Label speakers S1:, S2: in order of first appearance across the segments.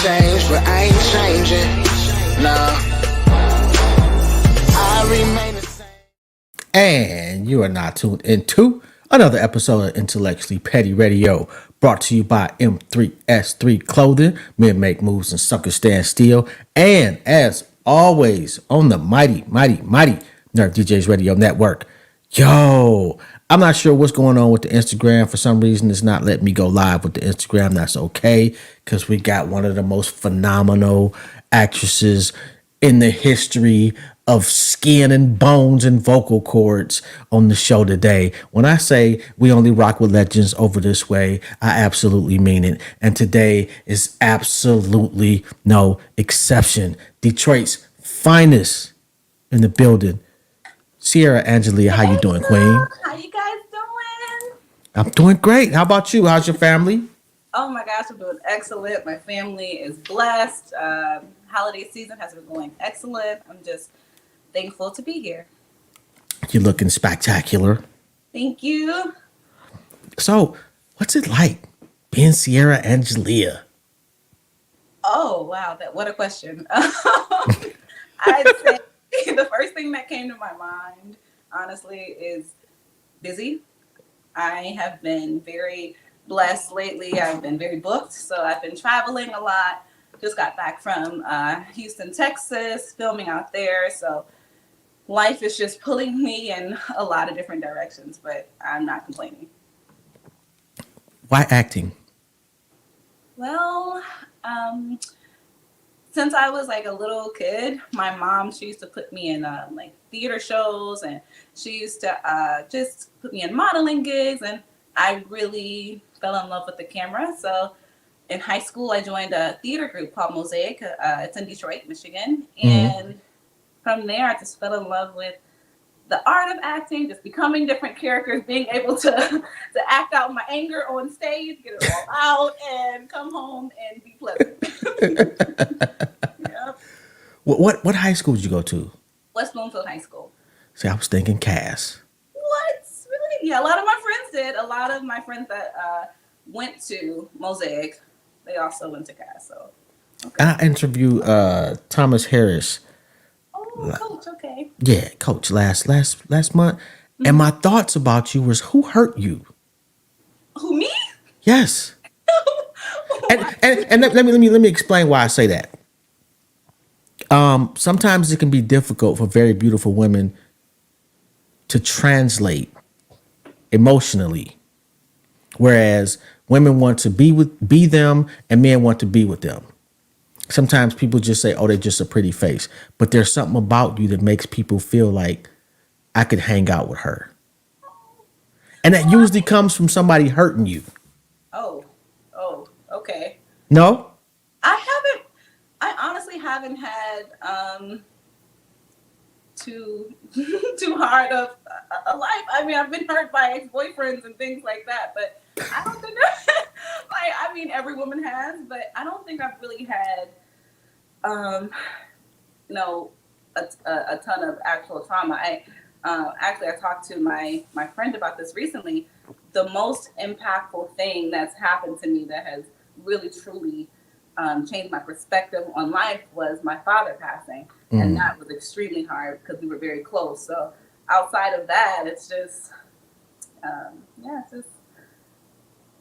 S1: change, but I ain't changing. Nah, I remain the same.
S2: And you are not tuned into another episode of Intellectually Petty Radio, brought to you by M3S3 Clothing. Men make moves and suckers stand still. And as always, on the mighty Nerd DJs Radio Network. Yo, I'm not sure what's going on with the Instagram. For some reason, it's not letting me go live with the Instagram. That's okay, because we got one of the most phenomenal actresses in the history of skin and bones and vocal cords on the show today. When I say we only rock with legends over this way, I absolutely mean it. And today is absolutely no exception. Detroit's finest in the building. Ciera, Angelia, how you
S3: Hey,
S2: doing, Queen?
S3: girl. How you guys doing?
S2: I'm doing great. How about you? How's your family?
S3: Oh my gosh, I'm doing excellent. My family is blessed. Holiday season has been going excellent. I'm just thankful to be here.
S2: You're looking spectacular.
S3: Thank you.
S2: So, what's it like being Ciera Angelia?
S3: Oh wow, what a question. I'd say the first thing that came to my mind, honestly, is busy. I have been very blessed lately. I've been very booked, so I've been traveling a lot. Just got back from Houston, Texas, filming out there. So life is just pulling me in a lot of different directions, but I'm not complaining.
S2: Why acting?
S3: Well, since I was like a little kid, my mom, she used to put me in like theater shows, and she used to just put me in modeling gigs, and I really fell in love with the camera. So in high school, I joined a theater group called Mosaic. It's in Detroit, Michigan. And from there, I just fell in love with the art of acting, just becoming different characters, being able to act out my anger on stage, get it all out, and come home and be pleasant. Yep.
S2: What high school did you go to?
S3: West Bloomfield High School.
S2: See, I was thinking Cass.
S3: What? Really? Yeah, a lot of my friends did. A lot of my friends that went to Mosaic, they also went to Cass. So, okay.
S2: I interviewed Thomas Harris.
S3: Oh, coach, okay.
S2: Yeah, coach, last month. And my thoughts about you was, who hurt you?
S3: Who, me?
S2: Yes. And let me explain why I say that. Sometimes it can be difficult for very beautiful women to translate emotionally, whereas women want to be them and men want to be with them. Sometimes people just say, oh, they're just a pretty face, but there's something about you that makes people feel like I could hang out with her, and that usually comes from somebody hurting you.
S3: Oh, okay.
S2: No.
S3: I honestly haven't had too too hard of a life. I mean, I've been hurt by ex-boyfriends and things like that, but I don't think like, I mean, every woman has, but I don't think I've really had you know, a ton of actual trauma. I talked to my friend about this recently. The most impactful thing that's happened to me that has really truly changed my perspective on life was my father passing, and that was extremely hard because we were very close. So outside of that, it's just it's just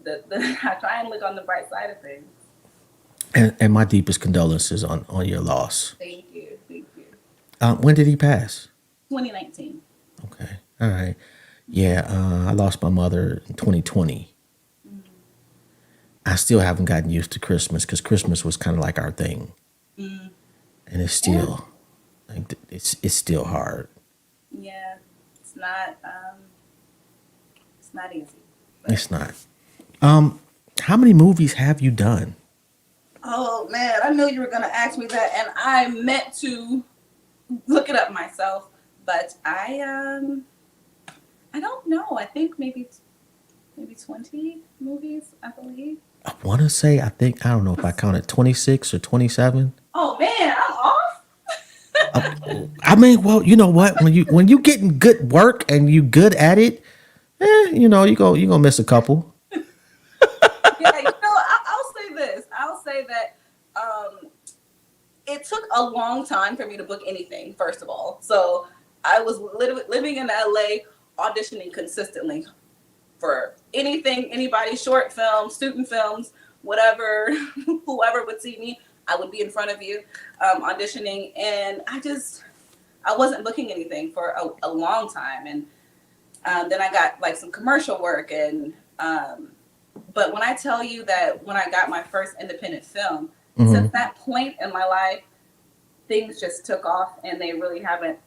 S3: the I try and look on the bright side of things.
S2: And my deepest condolences on your loss.
S3: Thank you.
S2: When did he pass?
S3: 2019.
S2: Okay. All right. Yeah, I lost my mother in 2020. I still haven't gotten used to Christmas because Christmas was kind of like our thing, and it's still like it's still hard.
S3: Yeah, it's not easy. But.
S2: It's not. How many movies have you done?
S3: Oh man, I knew you were gonna ask me that, and I meant to look it up myself, but I don't know. I think maybe 20 movies, I believe.
S2: I want to say, I don't know if I counted 26 or 27.
S3: Oh man, I'm off.
S2: I mean, well, you know what? When you getting good work and you good at it, you gonna miss a couple.
S3: Yeah, I'll say this. I'll say that it took a long time for me to book anything, first of all. So I was living in LA, auditioning consistently for anything, anybody, short films, student films, whatever, whoever would see me, I would be in front of you auditioning. And I wasn't booking anything for a long time. And then I got like some commercial work. But when I tell you that when I got my first independent film, since that point in my life, things just took off and they really haven't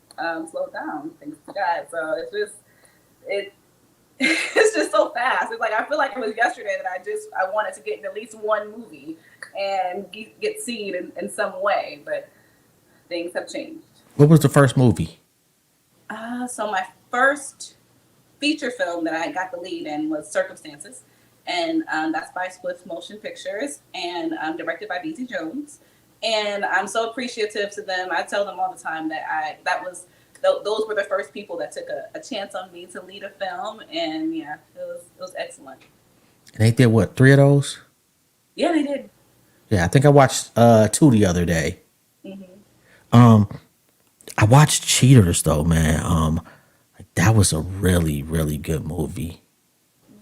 S3: slowed down. Thanks to God. So it it's just so fast. It's like I feel like it was yesterday that I wanted to get in at least one movie and get seen in some way, but things have changed.
S2: What was the first movie?
S3: So my first feature film that I got the lead in was Circumstances, and that's by Swift Motion Pictures and directed by BT Jones. And I'm so appreciative to them. I tell them all the time that those were the first people that took a chance on me to lead a film, and yeah, it was excellent.
S2: And they did what, 3 of those?
S3: Yeah, they did.
S2: Yeah, I think I watched 2 the other day. I watched Cheaters though, man. That was a really, really good movie.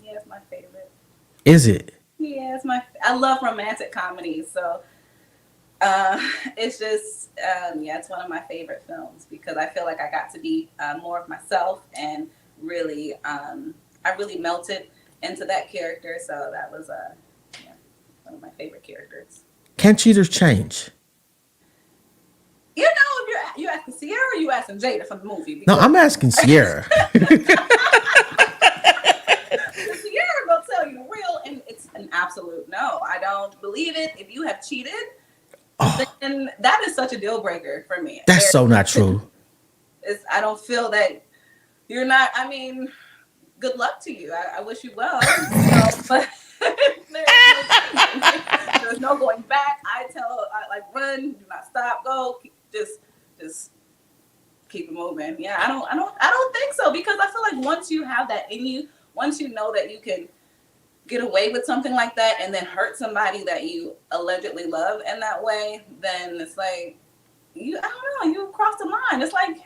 S3: Yeah, it's my favorite.
S2: Is it?
S3: Yeah, I love romantic comedies, so it's just yeah, it's one of my favorite films because I feel like I got to be more of myself and really I really melted into that character. So that was yeah, one of my favorite characters.
S2: Can cheaters change?
S3: You know, if you asking Ciera or you asking Jada from the movie?
S2: No, I'm asking Ciera.
S3: Ciera will tell you the real, and it's an absolute no. I don't believe it. If you have cheated, then that is such a deal breaker for me.
S2: That's so not true.
S3: I don't feel that you're not. I mean, good luck to you. I wish you well. But there's no going back. I run, do not stop, go, just keep it moving. Yeah, I don't think so because I feel like once you have that in you, once you know that you can get away with something like that and then hurt somebody that you allegedly love in that way, then it's like I don't know, you cross the line. It's like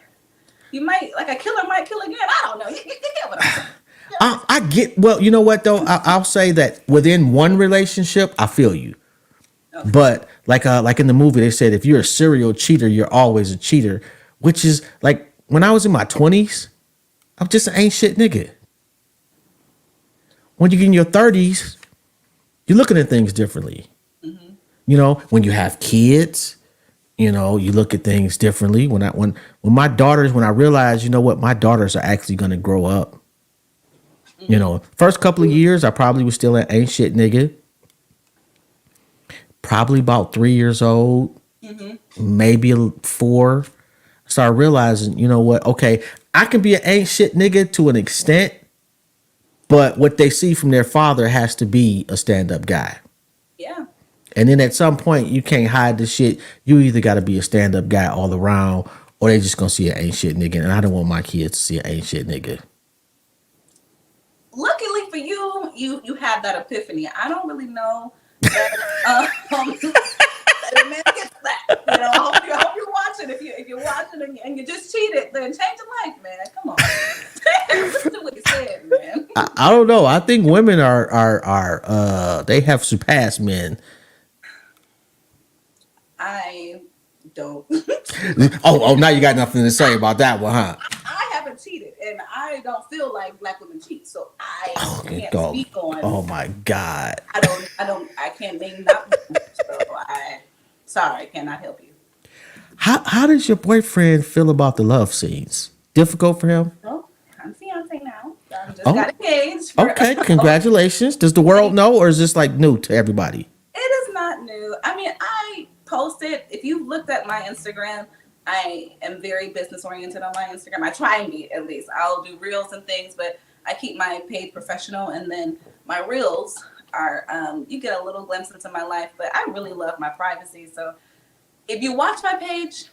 S3: you might, like a killer might kill again. I don't know. You get what I'm saying.
S2: I get, well, you know what though? I'll say that within one relationship, I feel you. Okay. But like in the movie, they said if you're a serial cheater, you're always a cheater, which is like when I was in my 20s, I'm just an ain't shit nigga. When you get in your 30s, you're looking at things differently. Mm-hmm. You know, when you have kids, you know, you look at things differently. When I realized, you know what, my daughters are actually going to grow up. You know, first couple of years, I probably was still an ain't shit nigga. Probably about 3 years old, maybe 4. Started realizing, you know what? Okay, I can be an ain't shit nigga to an extent, but what they see from their father has to be a stand-up guy.
S3: Yeah.
S2: And then at some point, you can't hide the shit. You either got to be a stand-up guy all around, or they just gonna see an ain't shit nigga. And I don't want my kids to see an ain't shit nigga.
S3: Luckily for you, you had that epiphany. I don't really know that a man gets that. You know, I hope you're watching. If you're watching and you just cheated, then change your life, man. Come on, listen to what he said, man.
S2: I don't know. I think women are they have surpassed men.
S3: I don't.
S2: oh, now you got nothing to say about that one, huh?
S3: I haven't cheated, and I don't feel like black women cheat, so I can't speak on.
S2: Oh my God!
S3: I can't name that. So sorry, cannot help you.
S2: How does your boyfriend feel about the love scenes? Difficult for him?
S3: Oh, I'm fiance now. So I just got engaged.
S2: Okay, congratulations. Does the world know, or is this like new to everybody?
S3: It is not new. I mean, I posted. If you looked at my Instagram, I am very business oriented on my Instagram. I try and be, at least. I'll do reels and things, but I keep my page professional. And then my reels are, you get a little glimpse into my life, but I really love my privacy. So if you watch my page,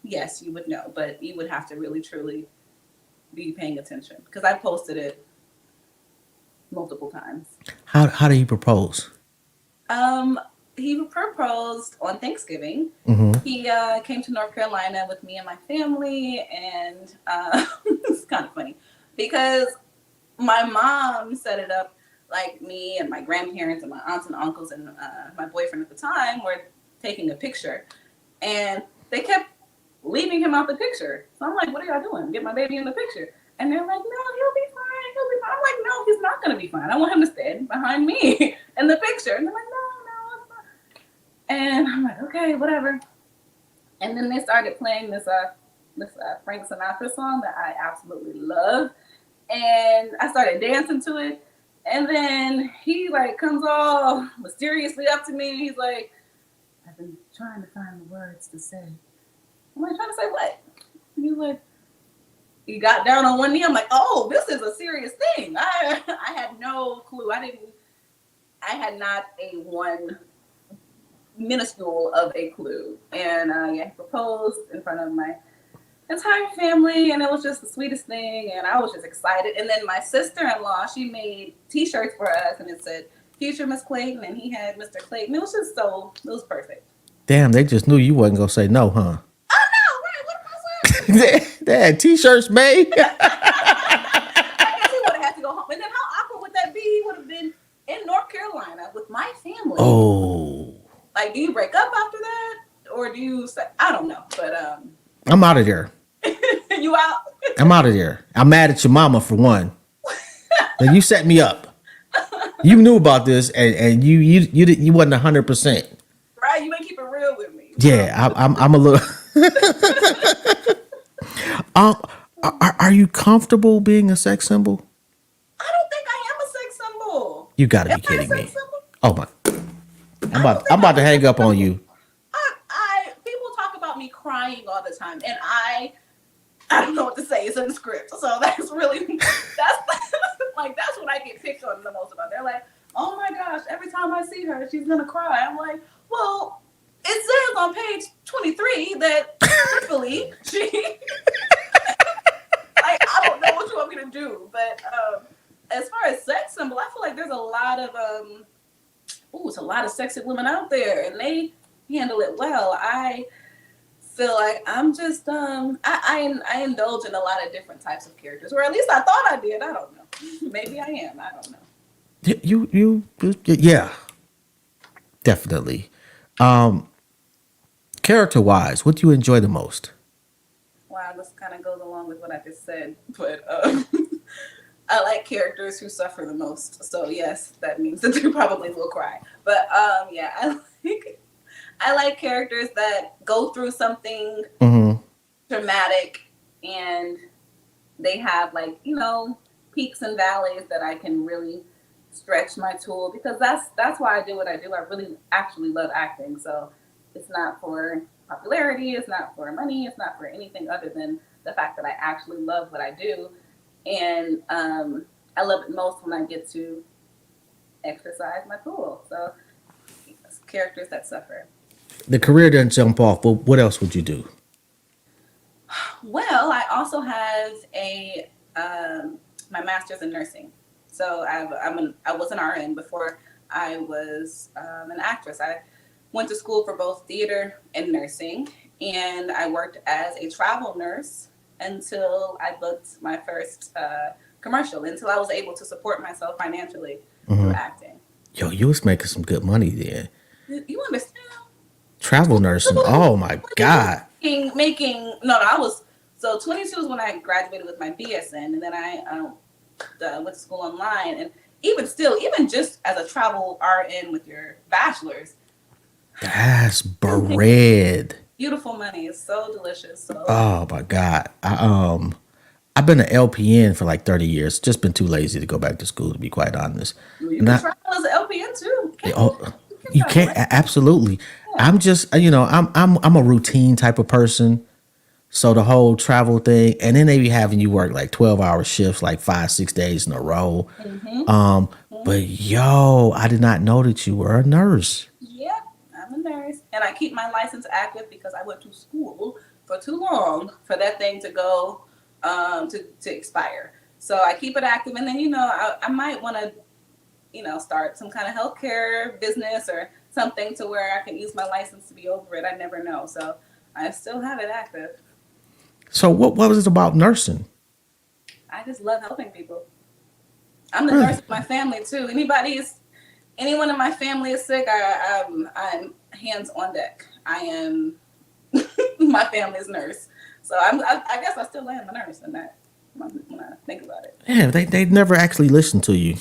S3: yes, you would know, but you would have to really, truly be paying attention because I posted it multiple times.
S2: How do you propose?
S3: he proposed on Thanksgiving.
S2: Mm-hmm.
S3: He came to North Carolina with me and my family, and it's kind of funny because my mom set it up like me and my grandparents and my aunts and uncles and my boyfriend at the time were taking a picture, and they kept leaving him out the picture. So I'm like, what are y'all doing? Get my baby in the picture. And they're like, no, he'll be fine. He'll be fine. I'm like, no, he's not going to be fine. I want him to stand behind me in the picture. And they're like, no, it's not. And I'm like, okay, whatever. And then they started playing this Frank Sinatra song that I absolutely love. And I started dancing to it. And then he like comes all mysteriously up to me. And he's like, I've been trying to find the words to say. I'm like, trying to say what? And he's like, he got down on one knee. I'm like, oh, this is a serious thing. I had no clue. I had not a one minuscule of a clue. And yeah, he proposed in front of my entire family, and it was just the sweetest thing. And I was just excited. And then my sister-in-law, she made T-shirts for us, and it said "Future Miss Clayton," and he had Mr. Clayton. It was just it was perfect.
S2: Damn, they just knew you wasn't gonna say no, huh?
S3: Oh no, right? What am I saying?
S2: They had T-shirts made.
S3: I guess he would have had to go home. And then how awkward would that be? He would have been in North Carolina with my family.
S2: Oh,
S3: Like, do you break up after that, or do you say I don't know? But
S2: I'm out of there.
S3: you out?
S2: I'm out of there. I'm mad at your mama for one. Like, you set me up. You knew about this, and you wasn't 100%.
S3: Right? You ain't keep it real with me.
S2: Yeah, I'm a little. Are you comfortable being a sex symbol?
S3: I don't think I am a sex symbol.
S2: You got to be
S3: Am I a
S2: kidding
S3: sex
S2: me.
S3: symbol?
S2: Oh my! I'm about to hang up on you.
S3: People talk about me crying all the time, and I don't know what to say. It's in the script, so that's like that's what I get picked on the most about. They're like, "Oh my gosh, every time I see her, she's gonna cry." I'm like, "Well, it says on page 23 that truthfully she." I don't know what you want me to do, but as far as sex symbol, I feel like there's a lot of it's a lot of sexy women out there, and they handle it well. I feel like I'm just I indulge in a lot of different types of characters, or at least I thought I did. I don't know. Maybe I am. I don't know.
S2: Yeah, definitely. Character wise, what do you enjoy the most?
S3: Wow, this kind of goes along with what I just said, but I like characters who suffer the most. So yes, that means that they probably will cry. But yeah, I like characters that go through something
S2: Mm-hmm.
S3: dramatic, and they have like peaks and valleys that I can really stretch my tool, because that's why I do what I do. I really actually love acting. So it's not for popularity, it's not for money, it's not for anything other than the fact that I actually love what I do. And I love it most when I get to exercise my tool. So characters that suffer.
S2: The career doesn't jump off, but what else would you do?
S3: Well, I also have a my master's in nursing. So I was an RN before I was an actress. I went to school for both theater and nursing, and I worked as a travel nurse until I booked my first commercial, until I was able to support myself financially through acting.
S2: Yo, you was making some good money then.
S3: You understand?
S2: Travel nursing. Oh my God.
S3: Making no, I was so 22 is when I graduated with my BSN, and then I went to school online, and even still, even just as a travel RN with your bachelor's,
S2: That's bread.
S3: beautiful money. It's so delicious. So
S2: Oh my God. I've been an LPN for like 30 years. Just been too lazy to go back to school, to be quite honest.
S3: you
S2: And
S3: can
S2: I,
S3: travel as an LPN too.
S2: oh,
S3: You can
S2: you
S3: travel,
S2: can't
S3: right?
S2: absolutely.
S3: Yeah.
S2: I'm just I'm a routine type of person. So the whole travel thing, and then they be having you work like 12-hour shifts, like 5-6 days in a row.
S3: Mm-hmm.
S2: But yo, I did not know that you were a nurse.
S3: Yeah, I'm a nurse, and I keep my license active because I went to school for too long for that thing to go to expire. So I keep it active, and then I might want to start some kind of healthcare business, or something to where I can use my license to be over it. I never know. So I still have it active.
S2: So what was it about nursing?
S3: I just love helping people. I'm the nurse
S2: Really?
S3: of my family too. Anyone in my family is sick, I'm hands on deck. I am my family's nurse. So I guess I still am a nurse in that when I think about it.
S2: Yeah, they never actually listen to you.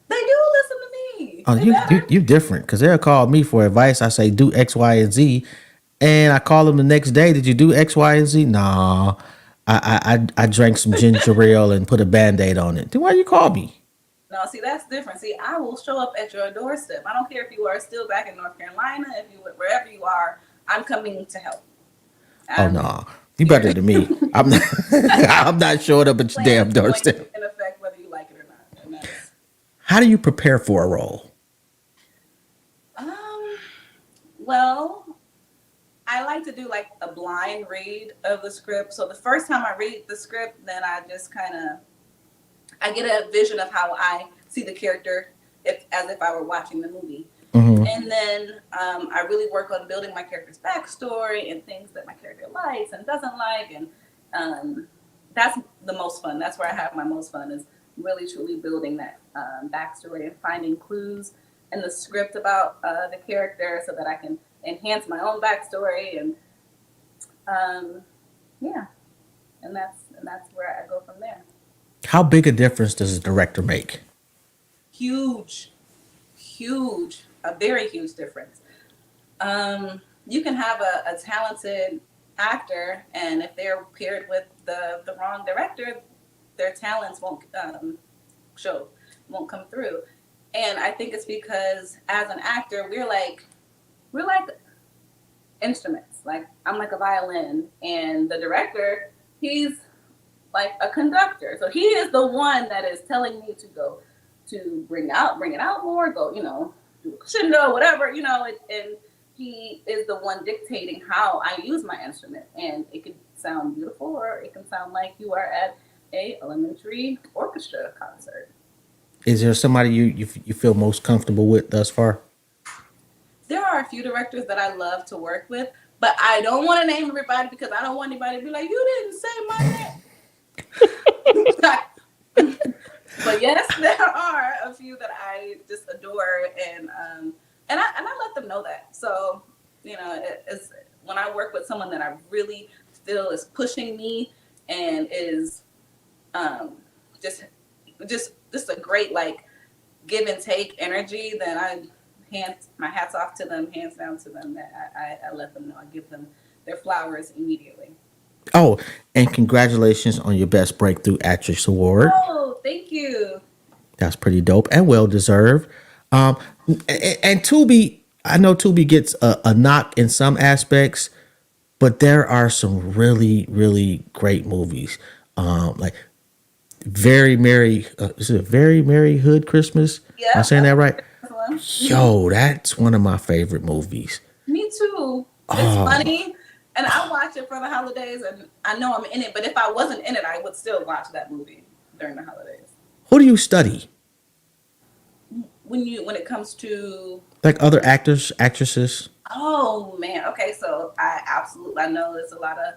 S3: They do listen to me.
S2: Oh,
S3: They
S2: you
S3: better.
S2: different because they'll call me for advice. I say do X, Y, and Z, and I call them the next day. Did you do X, Y, and Z? Nah, I drank some ginger ale and put a band-aid on it. Then why you call me?
S3: No, see that's different. See, I will show up at your doorstep. I don't care if you are still back in North Carolina, if you wherever you are, I'm coming to help.
S2: Oh
S3: I'm
S2: no, you
S3: here.
S2: better than me. I'm not. I'm not showing up at your
S3: Plan
S2: damn
S3: is going to
S2: doorstep.
S3: be in effect whether you like it or not, and that's
S2: How do you prepare for a role?
S3: um. Well, I like to do like a blind read of the script. So the first time I read the script, then I just kind of I get a vision of how I see the character if as if I were watching the movie.
S2: Hmm.
S3: And then I really work on building my character's backstory and things that my character likes and doesn't like. And um, that's the most fun. That's where I have my most fun is really truly building that backstory and finding clues in the script about the character so that I can enhance my own backstory. And um, yeah, and that's where I go from there.
S2: How big a difference does a director make?
S3: Huge, huge, a very huge difference. You can have a talented actor, and if they're paired with the wrong director, their talents won't show, won't come through. And I think it's because as an actor, we're like instruments. Like I'm like a violin, and the director, he's like a conductor. So he is the one that is telling me to go to bring it out more, go, do a crescendo, whatever, and he is the one dictating how I use my instrument. And it can sound beautiful or it can sound like you are at a elementary orchestra concert.
S2: Is there somebody you feel most comfortable with thus far?
S3: There are a few directors that I love to work with, but I don't want to name everybody because I don't want anybody to be like, you didn't say my name. But yes, there are a few that I just adore, and I let them know that. So it's when I work with someone that I really feel is pushing me and is um, just just a great like give and take energy, then I hands my hats off to them, hands down to them. That I let them know. I give them their flowers immediately.
S2: Oh, and congratulations on your Best Breakthrough Actress Award.
S3: Oh, thank you.
S2: That's pretty dope and well deserved. Um, and Tubi, I know Tubi gets a knock in some aspects, but there are some really, really great movies. Like Very Merry, is it Very Merry Hood Christmas? Am I
S3: Yeah,
S2: saying
S3: that's
S2: that right?
S3: a good one. Mhm.
S2: Yo, that's one of my favorite movies.
S3: Me too. It's
S2: Oh,
S3: funny, and I watch it for the holidays, and I know I'm in it. But if I wasn't in it, I would still watch that movie during the holidays.
S2: who do you study?
S3: When it comes to
S2: Like other actors, actresses?
S3: oh man, okay, so I know there's a lot of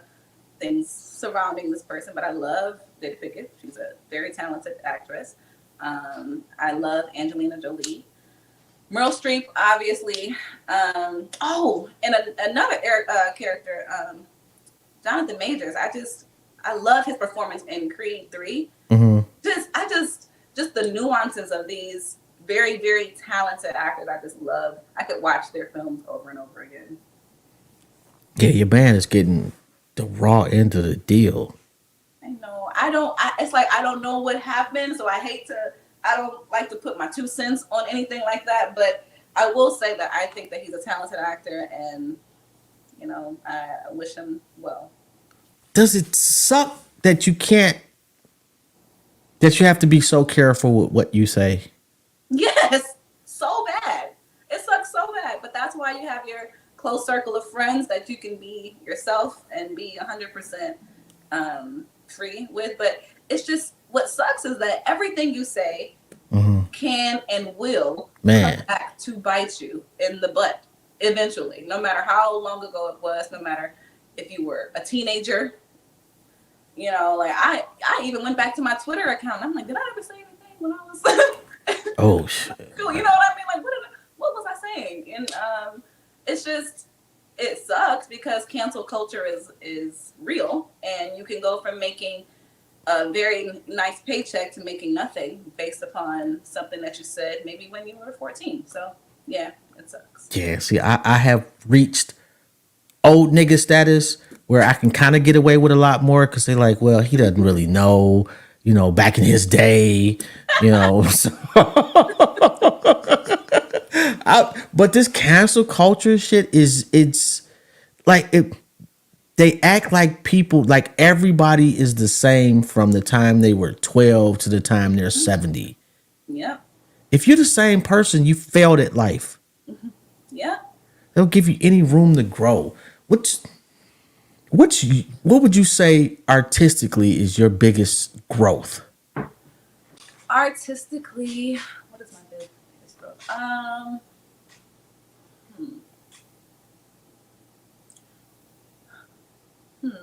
S3: things surrounding this person, but I love Dick Pickett. She's a very talented actress. I love Angelina Jolie. Meryl Streep, obviously. And another character, Jonathan Majors. I love his performance in Creed 3.
S2: Hmm.
S3: Just the nuances of these very very talented actors. I just love. I could watch their films over and over again.
S2: Yeah, your band is getting the raw end of the deal.
S3: I know. I don't. It's like I don't know what happened, so I hate to. I don't like to put my 2 cents on anything like that, but I will say that I think that he's a talented actor, and I wish him well.
S2: Does it suck that that you have to be so careful with what you say?
S3: Yes, so bad. It sucks so bad, but that's why you have your close circle of friends that you can be yourself and be 100% free with. But it's just what sucks is that everything you say can and will come
S2: Man.
S3: back to bite you in the butt eventually, no matter how long ago it was, no matter if you were a teenager. You know, like I even went back to my Twitter account. I'm like, did I ever say anything when I was
S2: Oh shit.
S3: cool? You know what I mean? Like, what was I saying? And it's just it sucks because cancel culture is real, and you can go from making a very nice paycheck to making nothing based upon something that you said maybe when you were 14. So yeah, it sucks.
S2: Yeah, see, I have reached old nigga status where I can kind of get away with a lot more because they're like, well, he doesn't really know, back in his day, So but this cancel culture shit it's like they act like people, like everybody is the same from the time they were 12 to the time they're 70.
S3: Yep.
S2: If you're the same person, you failed at life.
S3: Yep.
S2: They don't give you any room to grow. What would you say artistically is your biggest growth?
S3: Artistically, what is my biggest growth?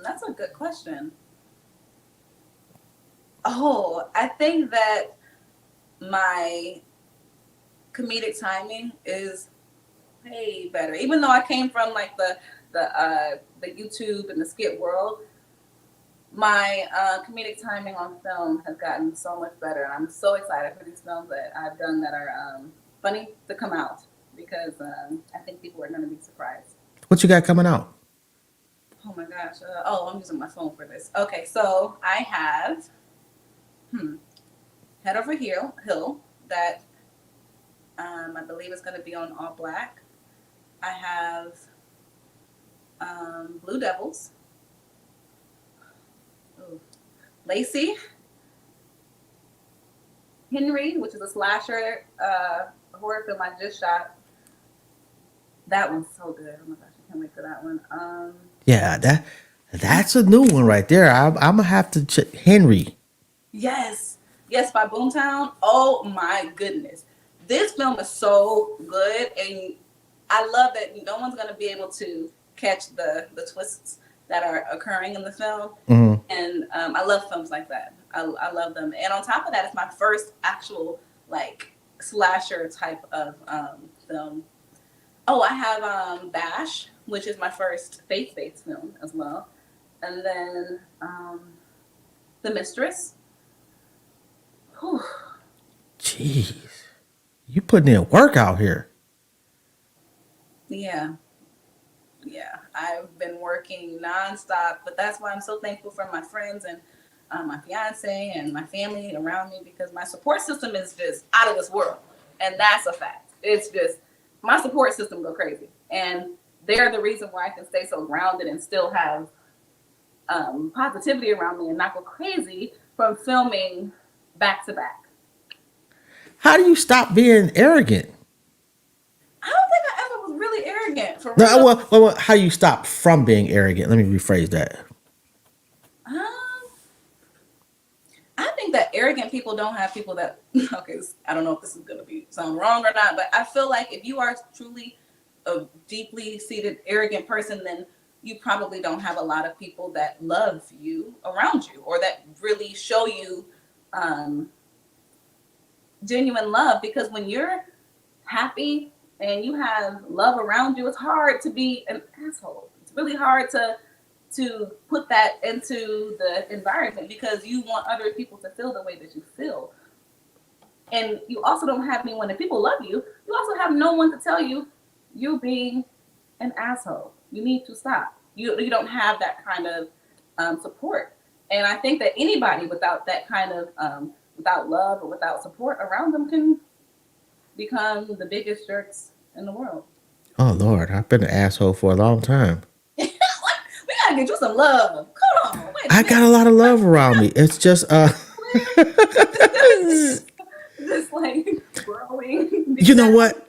S3: That's a good question. Oh, I think that my comedic timing is way better. Even though I came from like the YouTube and the skit world, my comedic timing on film has gotten so much better, and I'm so excited for these films that I've done that are funny to come out because I think people are going to be surprised.
S2: What you got coming out?
S3: Oh my gosh! I'm using my phone for this. Okay, so I have Head Over Hill that I believe is going to be on All Black. I have Blue Devils. Ooh. Lacey. Henry, which is a slasher horror film I just shot. That one's so good. Oh my gosh, I can't wait for that one.
S2: Yeah, that's a new one right there. I'm gonna have to check Henry.
S3: Yes, by Boomtown. Oh my goodness, this film is so good, and I love that no one's gonna be able to catch the twists that are occurring in the film.
S2: Mm-hmm.
S3: And I love films like that. I love them. And on top of that, it's my first actual like slasher type of film. Oh, I have Bash, which is my first faith-based film as well. And then The Mistress. Whew.
S2: Jeez, you putting in work out here.
S3: Yeah, I've been working nonstop, but that's why I'm so thankful for my friends and my fiance and my family around me, because my support system is just out of this world, and that's a fact. It's just my support system go crazy, and they're the reason why I can stay so grounded and still have positivity around me and not go crazy from filming back to back.
S2: How do you stop being arrogant?
S3: I don't think I ever was really arrogant for
S2: No,
S3: real.
S2: well, how do you stop from being arrogant? Let me rephrase that.
S3: I think that arrogant people don't have people that, okay, I don't know if this is going to sound wrong or not, but I feel like if you are truly a deeply seated arrogant person, then you probably don't have a lot of people that love you around you, or that really show you genuine love. Because when you're happy and you have love around you, it's hard to be an asshole. It's really hard to put that into the environment because you want other people to feel the way that you feel. And you also don't have anyone, if people love you, you also have no one to tell you you're being an asshole. You need to stop. You don't have that kind of support. And I think that anybody without that kind of, without love or without support around them can become the biggest jerks in the world.
S2: Oh Lord, I've been an asshole for a long time.
S3: We gotta get you some love. Come on, wait.
S2: I got a lot of love around me. It's just
S3: just like growing.
S2: you know what?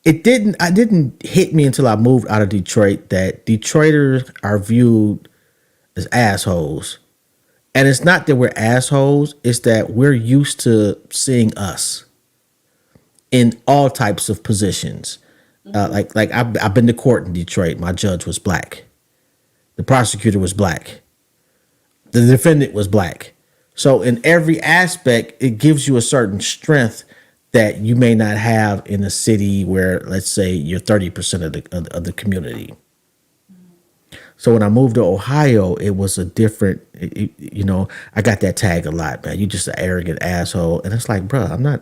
S2: It didn't hit me until I moved out of Detroit that Detroiters are viewed as assholes. And it's not that we're assholes, it's that we're used to seeing us in all types of positions. Like I've been to court in Detroit. My judge was black. The prosecutor was black. The defendant was black. So in every aspect, it gives you a certain strength that you may not have in a city where, let's say, you're 30% of the community. So when I moved to Ohio, it was a different, I got that tag a lot, man. You just an arrogant asshole. And it's like, bro, I'm not,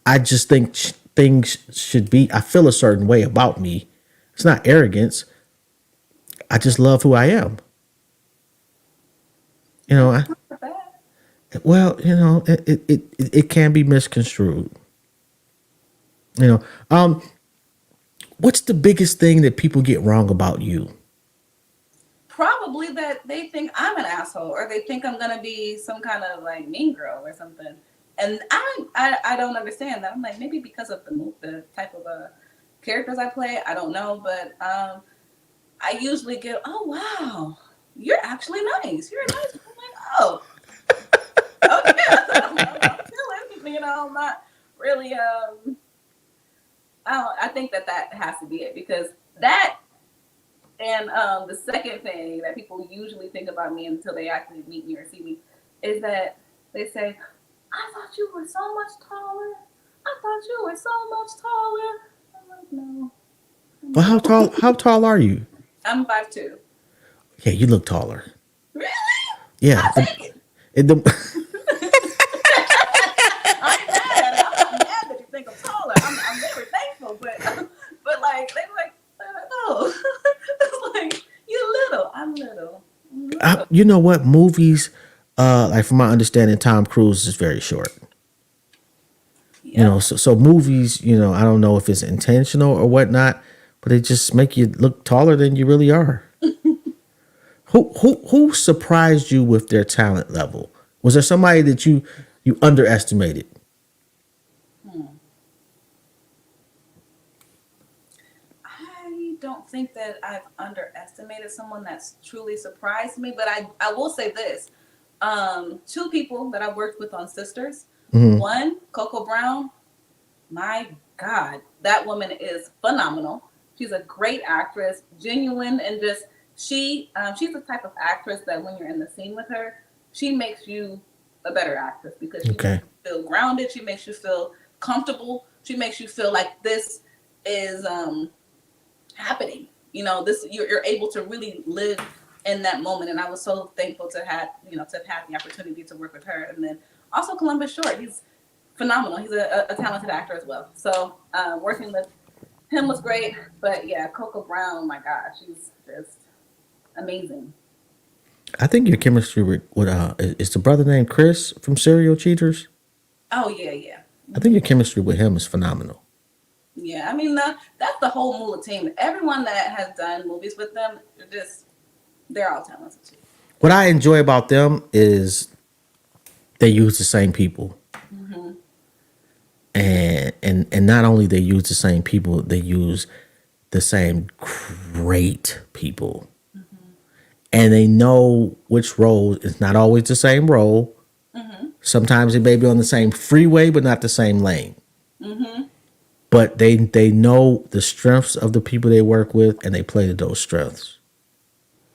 S2: I just think things should be, I feel a certain way about me. It's not arrogance. I just love who I am. You know, well, it can be misconstrued. You know, what's the biggest thing that people get wrong about you?
S3: Probably that they think I'm an asshole, or they think I'm gonna be some kind of like mean girl or something. And I don't understand that. I'm like, maybe because of the type of characters I play, I don't know, but I usually get, oh wow, you're actually nice. You're nice. I'm like, oh, okay. I'm chilling. I'm not really. I think that has to be it, because that. And the second thing that people usually think about me until they actually meet me or see me is that they say, I thought you were so much taller. I thought you were so much taller. I'm like, no.
S2: Well, how tall are you?
S3: I'm 5'2".
S2: Yeah, you look taller.
S3: Really?
S2: Yeah.
S3: I'll take it. I'm mad that you think I'm taller. I'm very thankful, but like they're like, oh, it's like you're little. I'm little.
S2: You know what? Movies, like from my understanding, Tom Cruise is very short.
S3: Yeah.
S2: So movies, I don't know if it's intentional or whatnot, but they just make you look taller than you really are. Who surprised you with their talent level? Was there somebody that you underestimated?
S3: I don't think that I've underestimated someone that's truly surprised me, but I will say this. Two people that I worked with on Sisters.
S2: Mm-hmm.
S3: One, Coco Brown. My God, that woman is phenomenal. She's a great actress, genuine, and just she's the type of actress that when you're in the scene with her, she makes you a better actress, because she makes you feel grounded. She makes you feel comfortable. She makes you feel like this is happening. This you're able to really live in that moment. And I was so thankful to have had the opportunity to work with her. And then also Columbus Short. He's phenomenal. He's a talented actor as well. So working with him was great. But yeah, Coco Brown, my gosh, she's just amazing.
S2: I think your chemistry with is the brother named Chris from Serial Cheaters.
S3: Oh yeah.
S2: I think your chemistry with him is phenomenal.
S3: Yeah, I mean that's the whole Mula team. Everyone that has done movies with them, they're all talented too.
S2: What I enjoy about them is they use the same people. Mm-hmm. And not only they use the same people, they use the same great people. Mm-hmm. And they know which role is not always the same role. Mm-hmm. Sometimes it may be on the same freeway, but not the same lane. Mm-hmm. But they know the strengths of the people they work with, and they play to those strengths.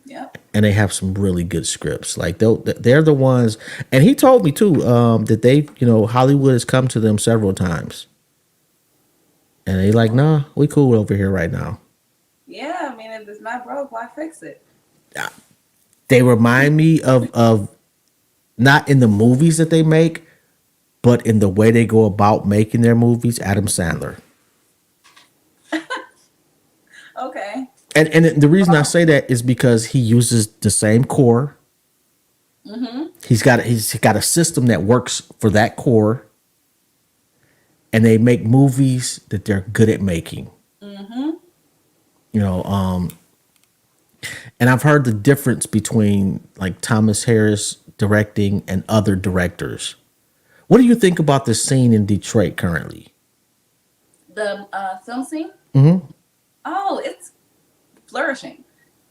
S3: Yeah.
S2: And they have some really good scripts. Like they're the ones. And he told me too that they, Hollywood has come to them several times, and they like, nah, we cool over here right now.
S3: Yeah, I mean, if it's not broke, why fix it?
S2: They remind me of not in the movies that they make, but in the way they go about making their movies, Adam Sandler.
S3: Okay.
S2: And the reason I say that is because he uses the same core. Mm-hmm. He's got a system that works for that core, and they make movies that they're good at making. Mm-hmm. And I've heard the difference between like Thomas Harris directing and other directors. What do you think about the scene in Detroit currently?
S3: The film scene?
S2: Mm-hmm.
S3: Oh, it's flourishing.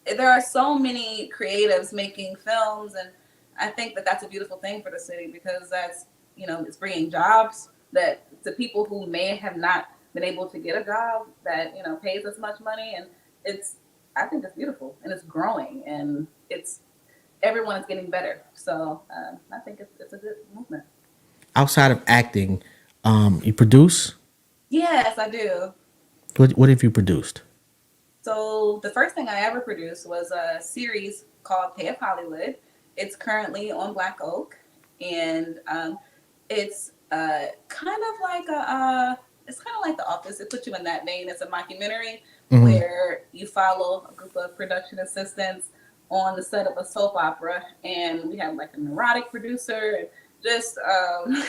S3: there are so many creatives making films, and I think that that's a beautiful thing for the city because that's, it's bringing jobs that to people who may have not been able to get a job that pays as much money, and it's I think it's beautiful and it's growing and it's everyone is getting better. So I think it's a good movement.
S2: Outside of acting, you produce.
S3: Yes, I do.
S2: What have you produced?
S3: So the first thing I ever produced was a series called Pay Up Hollywood. It's currently on Black Oak, and it's kind of like it's kind of like The Office. It puts you in that vein. It's a mockumentary where you follow a group of production assistants on the set of a soap opera, and we have like a neurotic producer and just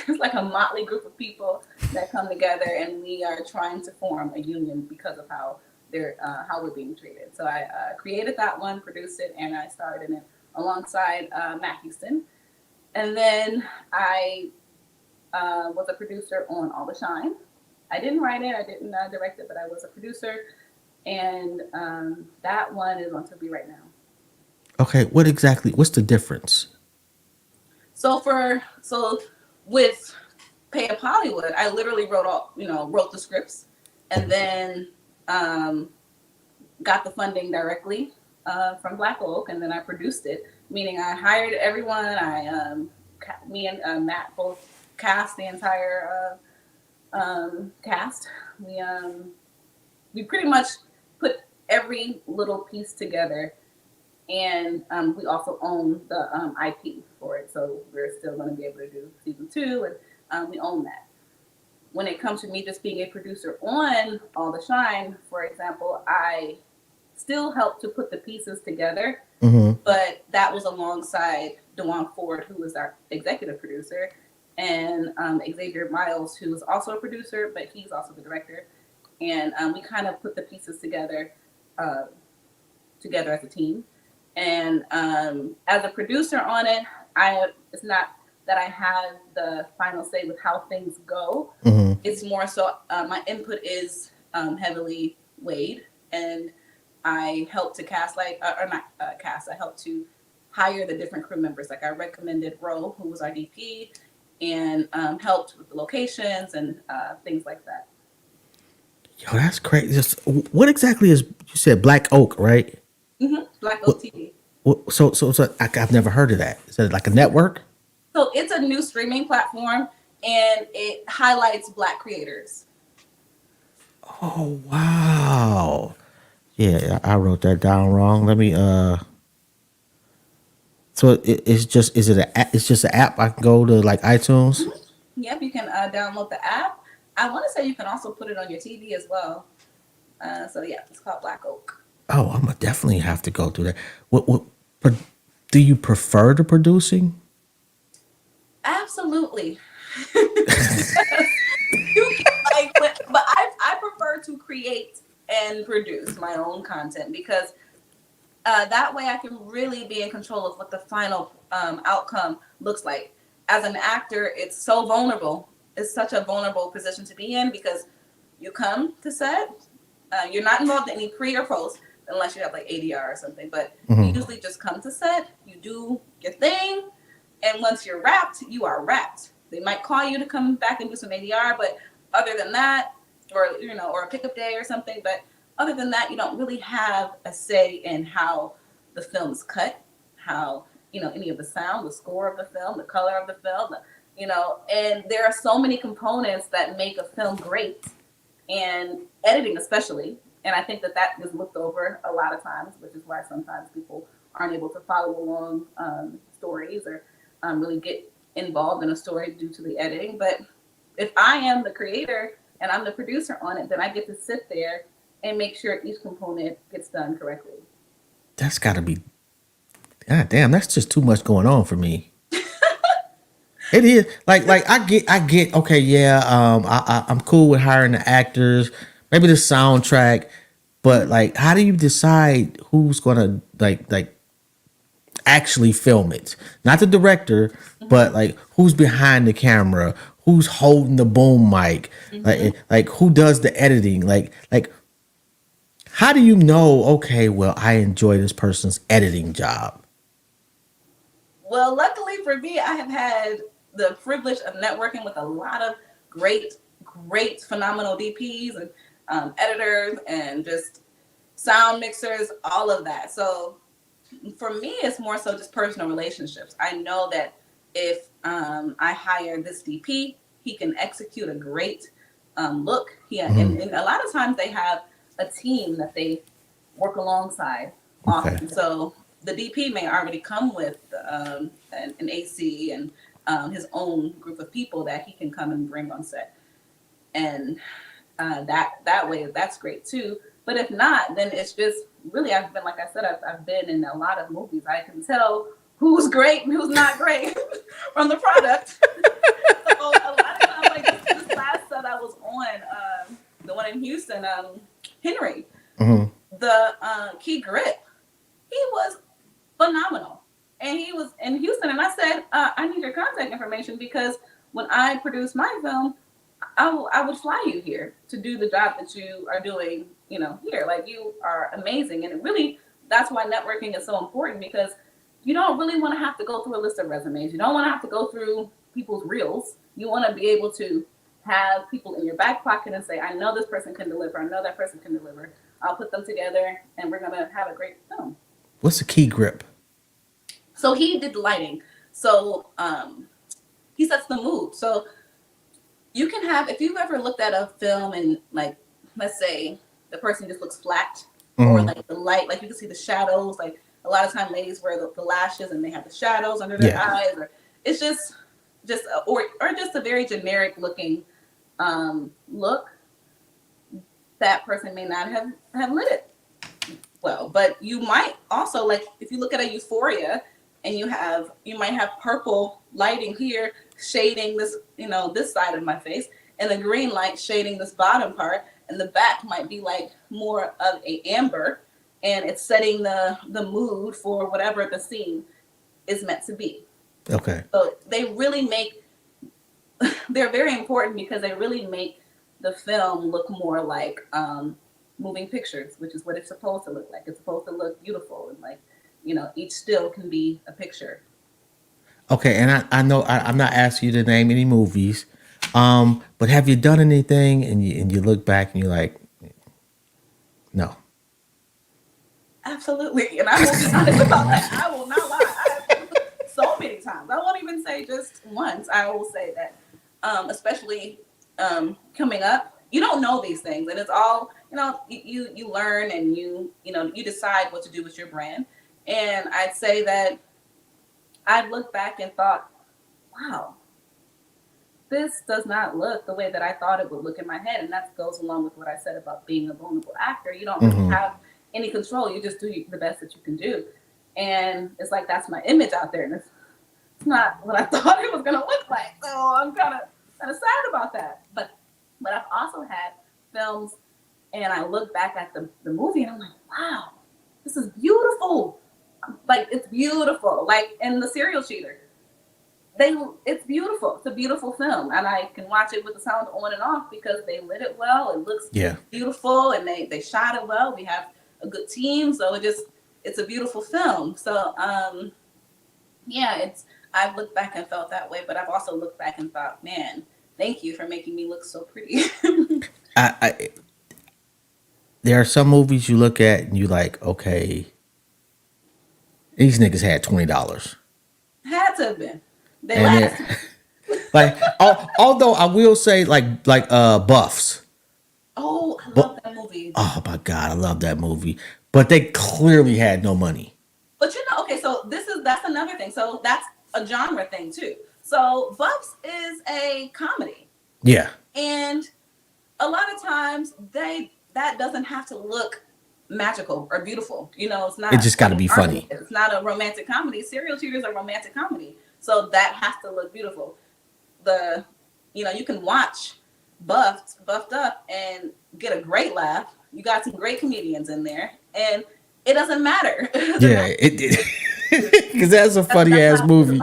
S3: it's like a motley group of people that come together, and we are trying to form a union because of how we're being treated. So I created that one, produced it, and I starred in it alongside Matt Houston. And then I was a producer on All the Shine. I didn't write it, I didn't direct it, but I was a producer, and that one is on Tubi right now.
S2: Okay, what's the difference?
S3: So with Pay Up Hollywood, I literally wrote the scripts, and then got the funding directly from Black Oak, and then I produced it. Meaning, I hired everyone. Me and Matt both cast the entire cast. We pretty much put every little piece together, and we also own the IP for it. So we're still going to be able to do season 2, and we own that. When it comes to me just being a producer on All the Shine, for example, I still help to put the pieces together, but that was alongside Dewan Ford, who was our executive producer, and Xavier Miles, who is also a producer, but he's also the director. And we kind of put the pieces together as a team. And as a producer on it, it's not that I have the final say with how things go. It's more so my input is heavily weighed, and I help to cast, I help to hire the different crew members. Like I recommended Ro, who was our DP, and helped with the locations and things like that.
S2: Yo, that's crazy. What exactly is, you said Black Oak, right?
S3: Black Oak TV.
S2: So I've never heard of that. Is that like a network?
S3: So it's a new streaming platform, and it highlights Black creators.
S2: Oh wow! Yeah, I wrote that down wrong. Let me. So it's just it's just an app I can go to, like iTunes.
S3: Yep, you can download the app. I want to say you can also put it on your TV as well. So yeah, it's called Black Oak.
S2: Oh, I'm gonna definitely have to go through that. What do you prefer to producing?
S3: Absolutely. But I prefer to create and produce my own content because that way I can really be in control of what the final outcome looks like. As an actor, it's so vulnerable. It's such a vulnerable position to be in because you come to set, you're not involved in any pre or post unless you have like ADR or something, but you usually just come to set, you do your thing, and once you're wrapped, you are wrapped. They might call you to come back and do some ADR, but other than that, or a pickup day or something, but other than that, you don't really have a say in how the film's cut, how any of the sound, the score of the film, the color of the film, and there are so many components that make a film great, and editing especially. And I think that is looked over a lot of times, which is why sometimes people aren't able to follow along stories or really get involved in a story due to the editing. But if I am the creator and I'm the producer on it, then I get to sit there and make sure each component gets done correctly.
S2: That's got to be, God damn, that's just too much going on for me. It is like I get okay, yeah. I'm cool with hiring the actors, maybe the soundtrack, but like, how do you decide who's gonna like actually film it? Not the director, but like who's behind the camera, who's holding the boom mic, like who does the editing, like how do you know? Okay, well, I enjoy this person's editing job.
S3: Well, luckily for me, I have had the privilege of networking with a lot of great, great, phenomenal DPs and editors and just sound mixers, all of that. So for me, it's more so just personal relationships. I know that if I hire this DP, he can execute a great look. And a lot of times they have a team that they work alongside
S2: Okay.
S3: often. So the DP may already come with an AC and his own group of people that he can come and bring on set, and that way that's great too. But if not, then it's just really I've been like I said I've been in a lot of movies. I can tell who's great and who's not great from the product. So a lot of times, like this last set I was on, the one in Houston, Henry, the key grip, he was phenomenal. And he was in Houston, and I said, I need your contact information because when I produce my film, I would fly you here to do the job that you are doing, here. Like, you are amazing. And it really, that's why networking is so important, because you don't really want to have to go through a list of resumes. You don't want to have to go through people's reels. You want to be able to have people in your back pocket and say, I know this person can deliver. I know that person can deliver. I'll put them together and we're going to have a great film.
S2: What's the key grip?
S3: So he did lighting. So he sets the mood. So you can have, if you've ever looked at a film and, like, let's say the person just looks flat, or like the light, like you can see the shadows. Like a lot of time ladies wear the lashes and they have the shadows under their eyes, or it's just or just a very generic looking look. That person may not have lit it well, but you might also, like, if you look at a Euphoria and you might have purple lighting here shading this, this side of my face, and the green light shading this bottom part, and the back might be like more of a amber, and it's setting the mood for whatever the scene is meant to be.
S2: Okay.
S3: So they really they're very important because they really make the film look more like moving pictures, which is what it's supposed to look like. It's supposed to look beautiful, and, like, each still can be a picture.
S2: Okay, and I know I'm not asking you to name any movies, but have you done anything and you look back and you're like, no?
S3: Absolutely, and I will be honest about that. I will not lie. So many times. I won't even say just once. I will say that, especially coming up, you don't know these things, and it's all, you learn, and you decide what to do with your brand. And I'd say that I've looked back and thought, wow, this does not look the way that I thought it would look in my head. And that goes along with what I said about being a vulnerable actor. You don't really have any control. You just do the best that you can do. And it's like, that's my image out there. And it's not what I thought it was going to look like. So I'm kind of sad about that. But I've also had films, and I look back at the movie and I'm like, wow, this is beautiful. Like, it's beautiful. Like in The Serial Cheater, it's beautiful. It's a beautiful film, and I can watch it with the sound on and off because they lit it well. It looks beautiful, and they shot it well. We have a good team, so it's a beautiful film. So I've looked back and felt that way, but I've also looked back and thought, man, thank you for making me look so pretty.
S2: There are some movies you look at and you like, okay, these niggas had $20.
S3: Had to have been.
S2: Like, although I will say, like Buffs.
S3: Oh, I love that movie.
S2: Oh my God, I love that movie. But they clearly had no money.
S3: But okay, so that's another thing. So that's a genre thing too. So Buffs is a comedy.
S2: Yeah.
S3: And a lot of times that doesn't have to look magical or beautiful. It's not.
S2: It just got to be funny.
S3: It's not a romantic comedy. Serial Cheaters are romantic comedy. So that has to look beautiful. You can watch Buffed Up and get a great laugh. You got some great comedians in there, and it doesn't matter.
S2: Yeah, it did. Because that's a funny ass movie.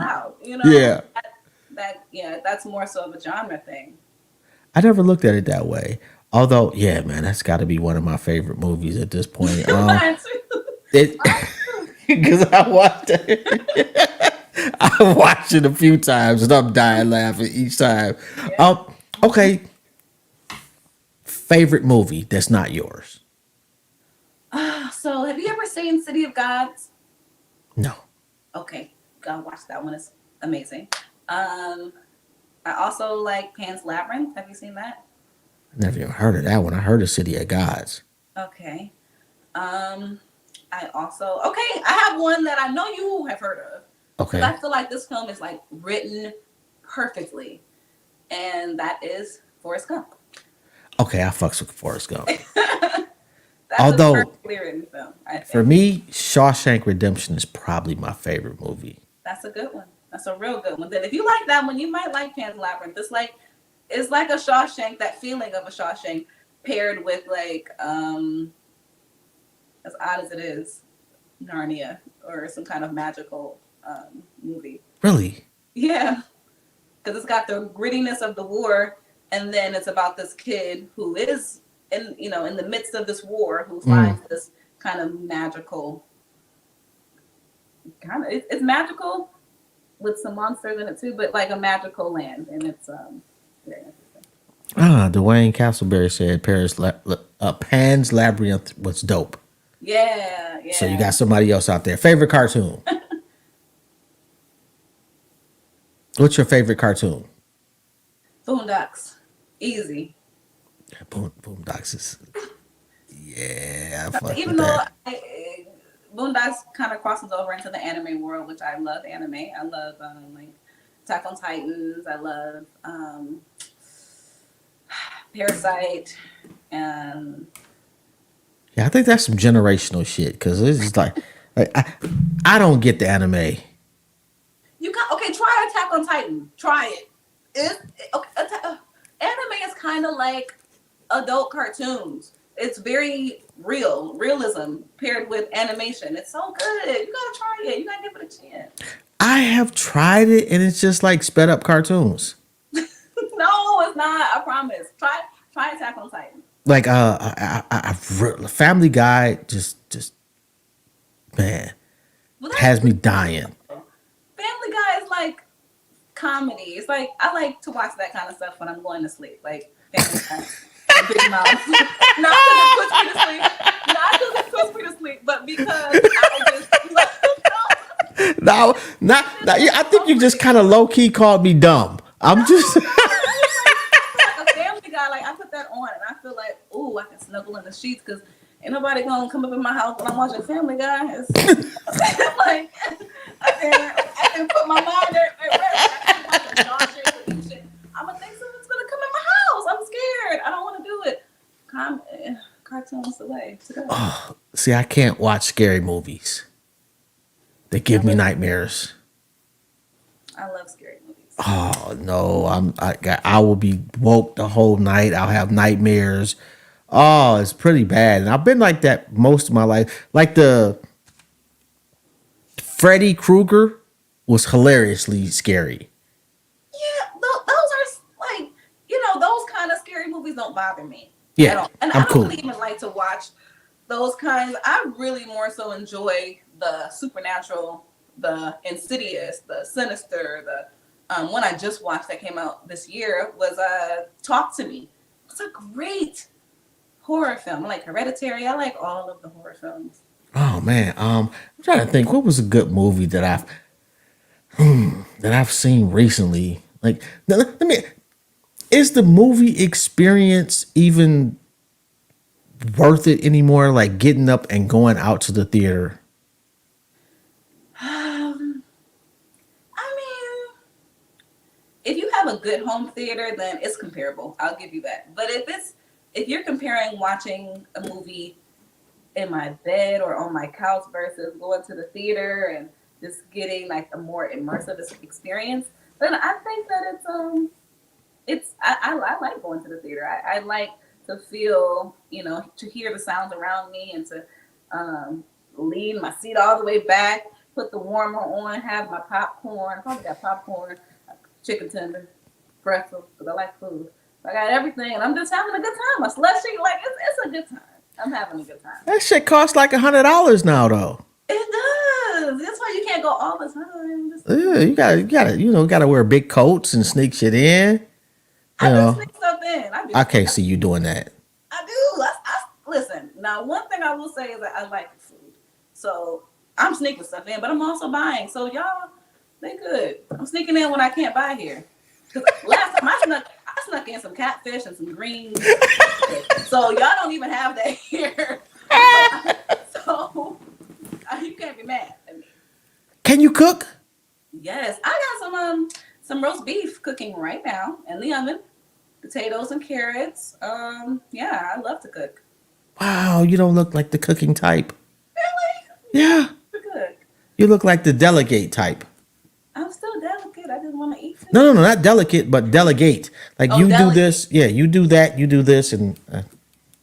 S3: That's more so of a genre thing.
S2: I never looked at it that way. Although, yeah, man, that's got to be one of my favorite movies at this point.
S3: Mine too.
S2: It
S3: Mine too.
S2: because I watched it. I watched it a few times and I'm dying laughing each time.
S3: Yeah.
S2: Um, okay, favorite movie that's not yours?
S3: So, have you ever seen City of Gods?
S2: No,
S3: Okay, gotta watch that one. It's amazing. Um, I also like Pan's Labyrinth. Have you seen that?
S2: never even heard of that one. I heard of City of Gods.
S3: Okay. Um, I also I have one that I know you have heard of because
S2: Okay,
S3: I feel like this film is like written perfectly, and that is Forrest Gump.
S2: okay, I fucks with Forrest Gump.
S3: That's a
S2: Although
S3: perfectly written film, I
S2: for
S3: think.
S2: me, Shawshank Redemption is probably my favorite movie.
S3: That's a good one. That's a real good one. Then if you like that one, you might like Pan's Labyrinth. It's like a Shawshank, that feeling of a Shawshank paired with like as odd as it is, Narnia or some kind of magical movie.
S2: Really?
S3: Yeah, because it's got the grittiness of the war, and then it's about this kid who is in the midst of this war who
S2: Mm.
S3: finds this kind of magical it's magical with some monsters in it too, but like a magical land, and it's very interesting.
S2: Ah, Dwayne Castleberry said Pan's Labyrinth was dope.
S3: Yeah,
S2: So you
S3: yeah.
S2: got somebody else out there. Favorite cartoon? What's your favorite cartoon?
S3: Boondocks, easy.
S2: Boondocks is yeah, I fuck with
S3: Even though
S2: that.
S3: Boondocks kind of crosses over into the anime world, which I love anime. I love like Attack on Titans. I love Parasite, and
S2: Yeah, I think that's some generational shit because it's just like I don't get the anime.
S3: you got okay. Try Attack on Titan. Try it. Okay, anime is kind of like adult cartoons. It's very realism paired with animation. It's so good. You gotta try it. You gotta give it a chance.
S2: I have tried it and it's just like sped up cartoons.
S3: No, it's not. I promise. Try Attack on Titan.
S2: Like Family Guy just man
S3: Well,
S2: has
S3: that's
S2: me dying.
S3: Family Guy is like comedy. It's like I like to watch that kind of stuff when I'm going to sleep. Like Family Guy, and Big Mouth. Not because it puts me to sleep. Not because it puts me to sleep, but because I just love.
S2: No, not. Yeah, I think you just kind of low key called me dumb.
S3: No,
S2: I'm just.
S3: I feel like a Family Guy. Like I put that on, and I feel like, ooh, I can snuggle in the sheets because ain't nobody gonna come up in my house when I'm watching Family Guy. It's like I can put my mind at rest. I can watch a Shawshank Redemption. I'm gonna think someone's gonna come in my house. I'm scared. I don't want to do it. Cartoons the way to go.
S2: See, I can't watch scary movies. They give me nightmares.
S3: I love scary movies.
S2: Oh no, I will be woke the whole night. I'll have nightmares. Oh, it's pretty bad, and I've been like that most of my life. Like the Freddy Krueger was hilariously scary.
S3: Yeah, those are like those kind of scary movies don't bother me at
S2: Yeah,
S3: all, and
S2: I'm
S3: I don't
S2: cool.
S3: really even like to watch those kinds. I really more so enjoy the supernatural, the insidious, the sinister. The one I just watched that came out this year was Talk to Me. It's a great horror film. I like Hereditary. I like all of the horror films.
S2: Oh man, I'm trying to think what was a good movie that I've seen recently. Like, let me. Is the movie experience even worth it anymore? Like getting up and going out to the theater.
S3: Um, I mean, if you have a good home theater, then it's comparable. I'll give you that. But if you're comparing watching a movie in my bed or on my couch versus going to the theater and just getting like a more immersive experience, then I think that I like going to the theater. I like to feel, to hear the sounds around me and to lean my seat all the way back, put the warmer on, have my popcorn. I probably got popcorn, chicken tender, pretzels, because I like food. I got everything, and I'm just having a good time. A slushy, like it's a good time. I'm having a good time.
S2: That shit costs like $100 now, though.
S3: It does. That's why you can't go all the time. Just,
S2: Yeah, you gotta wear big coats and sneak shit in. You
S3: I do
S2: know,
S3: sneak stuff in. I
S2: I
S3: do.
S2: can't see you doing that.
S3: I do. Listen. Now, one thing I will say is that I like food, so I'm sneaking stuff in, but I'm also buying. So y'all, they good. I'm sneaking in when I can't buy here. Because last time I snuck in some catfish and some greens. So y'all don't even have that here. So you can't be mad at me.
S2: Can you cook?
S3: Yes, I got some roast beef cooking right now in the oven. Potatoes and carrots. Yeah, I love to cook.
S2: Wow, you don't look like the cooking type.
S3: Really?
S2: Yeah,
S3: To cook.
S2: you look like the delegate type.
S3: I'm still delicate. I just want to eat
S2: No,
S3: too.
S2: no, no, not delicate, but delegate. Like
S3: Oh,
S2: you do
S3: delicate.
S2: this, yeah, you do that, you do this, and I'll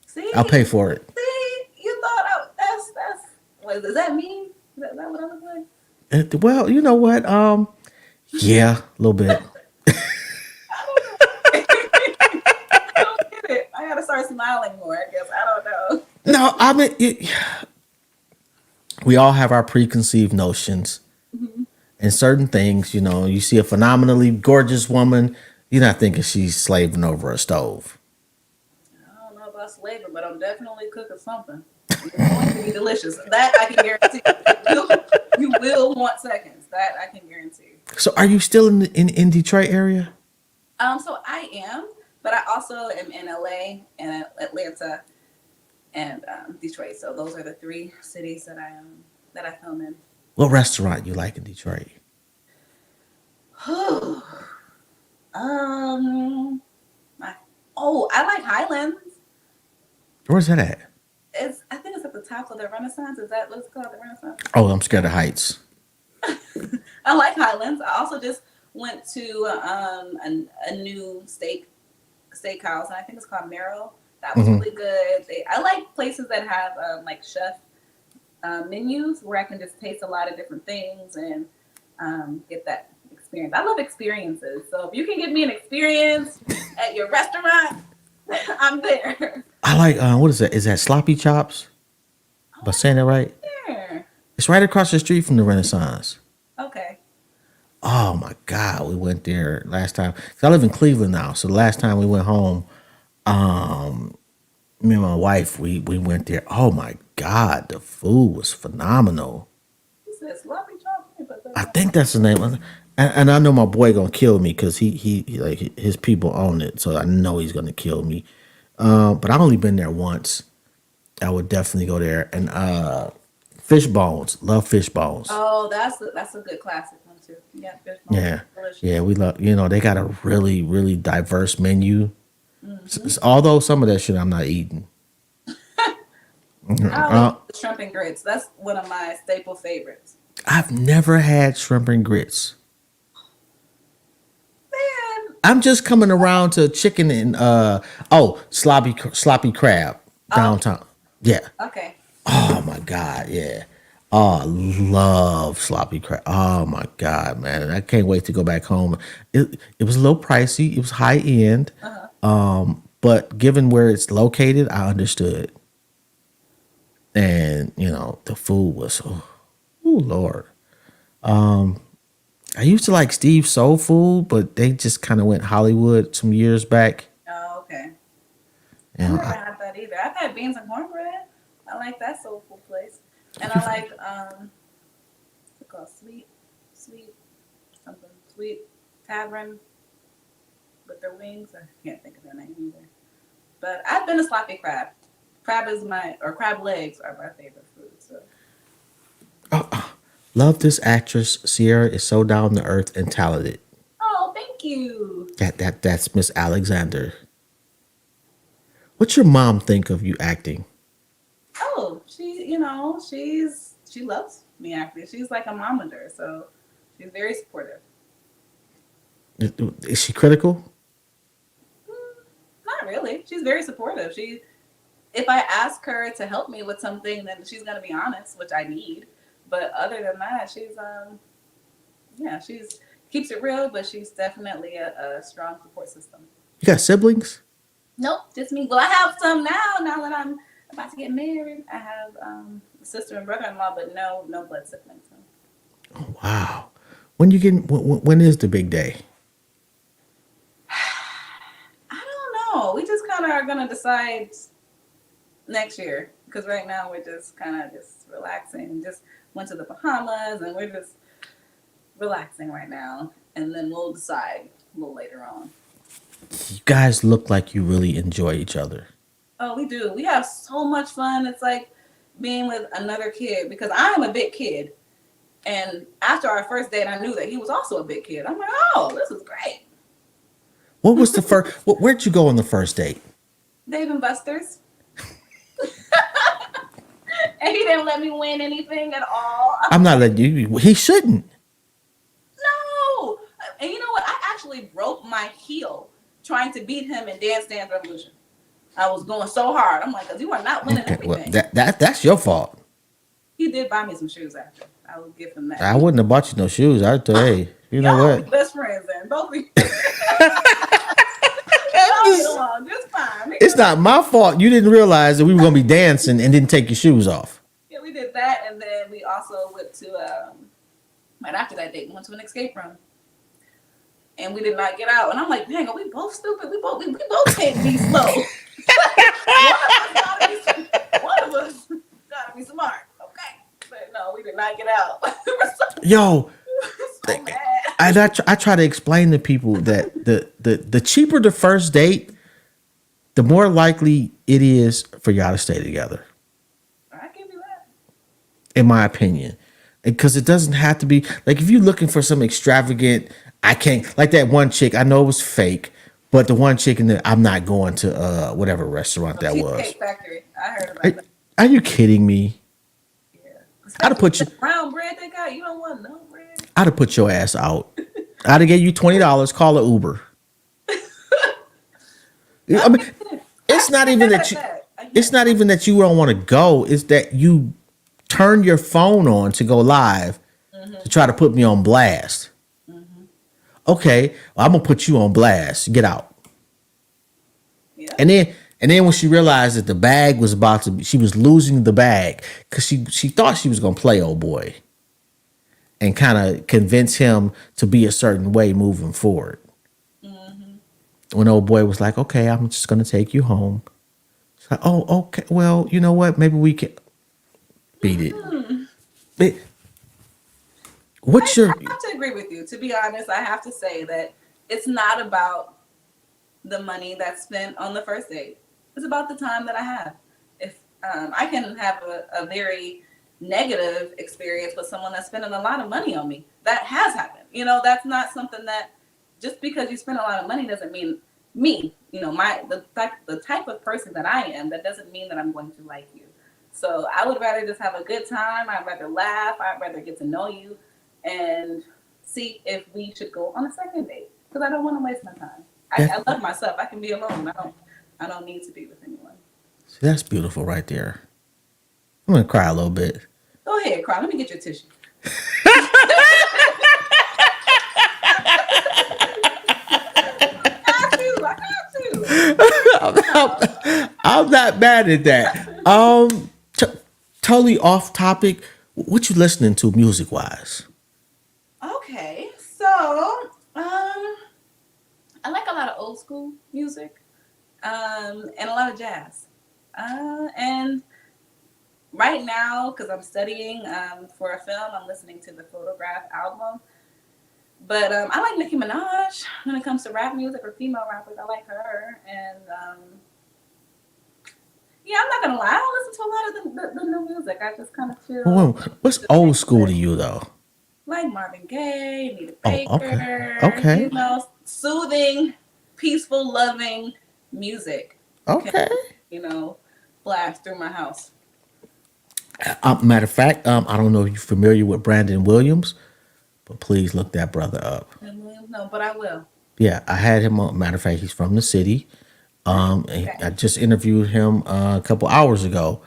S3: See,
S2: pay for it.
S3: you thought that's. Wait, does that mean? Is that what I look like?
S2: Well, you know what? Yeah, a little bit.
S3: I don't know. I don't get it. I gotta start smiling more. I guess I don't know.
S2: No, I mean, we all have our preconceived notions
S3: Mhm.
S2: and certain things. You see a phenomenally gorgeous woman, you're not thinking she's slaving over a stove.
S3: I don't know about slaving, but I'm definitely cooking something. And it's going to be delicious. That I can guarantee. You will want seconds. That I can guarantee.
S2: So, are you still in Detroit area?
S3: So I am, but I also am in LA and Atlanta and Detroit. So those are the three cities that I film in.
S2: What restaurant you like in Detroit?
S3: um, my, I like Highlands.
S2: Where's that at?
S3: I think it's at the top of the Renaissance. Is that what's called the Renaissance?
S2: Oh, I'm scared of heights.
S3: I like Highlands. I also just went to a new steakhouse, and I think it's called Merrill. That was
S2: Hmm.
S3: really good. I like places that have like chef menus where I can just taste a lot of different things and get that experience. I love experiences. So if you can give me an experience at your restaurant, I'm there.
S2: I like what is that? Is that Sloppy Chops? Am I saying that right?
S3: There.
S2: It's right across the street from the Renaissance.
S3: Okay.
S2: Oh my God, we went there last time. 'Cause I live in Cleveland now, so the last time we went home, um, me and my wife, we went there. Oh my God, the food was phenomenal.
S3: He said sloppy chops, but
S2: I think that's the name. And I know my boy gonna kill me because he like his people own it, so I know he's gonna kill me. But I only been there once. I would definitely go there. And fish bones, love fish bones.
S3: oh, that's a good classic one too. Yeah, fish bones,
S2: Yeah,
S3: delicious.
S2: yeah, we love. They got a really really diverse menu.
S3: Hmm.
S2: Although some of that shit I'm not eating.
S3: I always the shrimp and grits. That's one of my staple favorites.
S2: I've never had shrimp and grits.
S3: Man,
S2: I'm just coming around to chicken and sloppy crab
S3: oh,
S2: downtown. Yeah.
S3: okay.
S2: Oh my God, yeah. Oh, I love sloppy crab. Oh my God, man. I can't wait to go back home. It was a little pricey. It was high end.
S3: Uh-huh.
S2: But given where it's located, I understood. And, the food was Lord. I used to like Steve's Soul Food, but they just kind of went Hollywood some years back.
S3: Oh, okay.
S2: You
S3: I
S2: know,
S3: never had that either. I've had beans and cornbread. I like that soulful place. And I like what's it called? Sweet something. Sweet Tavern with their wings. I can't think of their name either. But I've been a sloppy crab. Crab legs are my favorite food. So
S2: love this actress. Ciera is so down to earth and talented.
S3: oh, thank you.
S2: That's Miss Alexander. What's your mom think of you acting?
S3: Oh, she loves me acting. She's like a momander, so she's very supportive.
S2: Is she critical?
S3: Mm, not really. She's very supportive. If I ask her to help me with something, then she's gonna be honest, which I need. But other than that, she's keeps it real, but she's definitely a strong support system.
S2: You got siblings?
S3: Nope, just me. Well, I have some now. Now that I'm about to get married, I have a sister and brother-in-law, but no blood siblings. No.
S2: Oh, wow. When you getting? When is the big day?
S3: I don't know. We just kind of are gonna decide next year because right now we're just kind of just relaxing. Just went to the Bahamas and we're just relaxing right now, and then we'll decide a little later on.
S2: You guys look like you really enjoy each other.
S3: Oh, we do. We have so much fun. It's like being with another kid because I'm a big kid. And after our first date, I knew that he was also a big kid. I'm like, oh, this is great.
S2: What was the first? Where'd you go on the first date?
S3: Dave and Buster's. And he didn't let me win anything at all.
S2: I'm not letting you. He shouldn't.
S3: No. And you know what? I actually broke my heel trying to beat him in Dance Dance Revolution. I was going so hard. I'm like, because you are not winning
S2: Okay, well,
S3: everything.
S2: that's your fault.
S3: He did buy me some shoes after. I will give him that.
S2: I wouldn't have bought you no shoes. I'd tell hey, you know
S3: Y'all
S2: what?
S3: be best friends then. Both of you. Y'all get along just fine.
S2: It's not my fault. You didn't realize that we were gonna be dancing and didn't take your shoes off.
S3: Yeah, we did that, and then we also went to right after that date, we went to an escape room, and we did not get out. And I'm like, dang, are we both stupid? We both can't be slow. One of us gotta be smart, okay? But no, we did not get out. We were
S2: Yo,
S3: so mad.
S2: I try to explain to people that the cheaper the first date, the more likely it is for y'all to stay together.
S3: I give you that.
S2: In my opinion, because it doesn't have to be like if you're looking for some extravagant. I can't like that one chick. I know it was fake, but the one chick in the I'm not going to whatever restaurant that was.
S3: Cheesecake Factory. I heard about
S2: Are,
S3: that.
S2: are you kidding me?
S3: Yeah.
S2: I'd have put you.
S3: The brown bread they got. You don't want no bread.
S2: I'd have put your ass out. I'd have gave you $20. Call an Uber. I mean, it's not even that you. It's not even that you don't want to go. It's that you turn your phone on to go live to try to put me on blast. Okay, well, I'm gonna put you on blast. Get out.
S3: Yeah.
S2: And then when she realized that the bag was about to, she was losing the bag because she thought she was gonna play old boy, and kind of convince him to be a certain way moving forward. When old boy was like, "Okay, I'm just gonna take you home." It's like, "Oh, okay. Well, you know what? Maybe we can beat it." What's your?
S3: I have to agree with you. To be honest, I have to say that it's not about the money that's spent on the first date. It's about the time that I have. If I can have a very negative experience with someone that's spending a lot of money on me. That has happened. You know, that's not something that just because you spend a lot of money doesn't mean me. You know, the type of person that I am, that doesn't mean that I'm going to like you. So I would rather just have a good time. I'd rather laugh. I'd rather get to know you and see if we should go on a second date because I don't want to waste my time. I love myself. I can be alone. I don't need to be with anyone.
S2: See, that's beautiful right there. I'm gonna cry a little bit.
S3: Go ahead, cry. Let me get your tissue.
S2: I'm not mad at that. Totally off topic. What you listening to music wise?
S3: Okay, so I like a lot of old school music, and a lot of jazz. And right now, because I'm studying for a film, I'm listening to the Photograph album. But I like Nicki Minaj when it comes to rap music or female rappers. I like her, and yeah, I'm not gonna lie, I don't listen to a lot of the new music. I just kind of chill.
S2: What's old school to you though?
S3: Like Marvin Gaye, Anita
S2: Oh,
S3: Baker.
S2: okay.
S3: You know, soothing, peaceful, loving music.
S2: Okay.
S3: You know, blast through my house.
S2: Matter of fact, I don't know if you're familiar with Brandon Williams, but please look that brother up.
S3: No, but I will.
S2: Yeah, I had him on. Matter of fact, he's from the city. I just interviewed him a couple hours ago,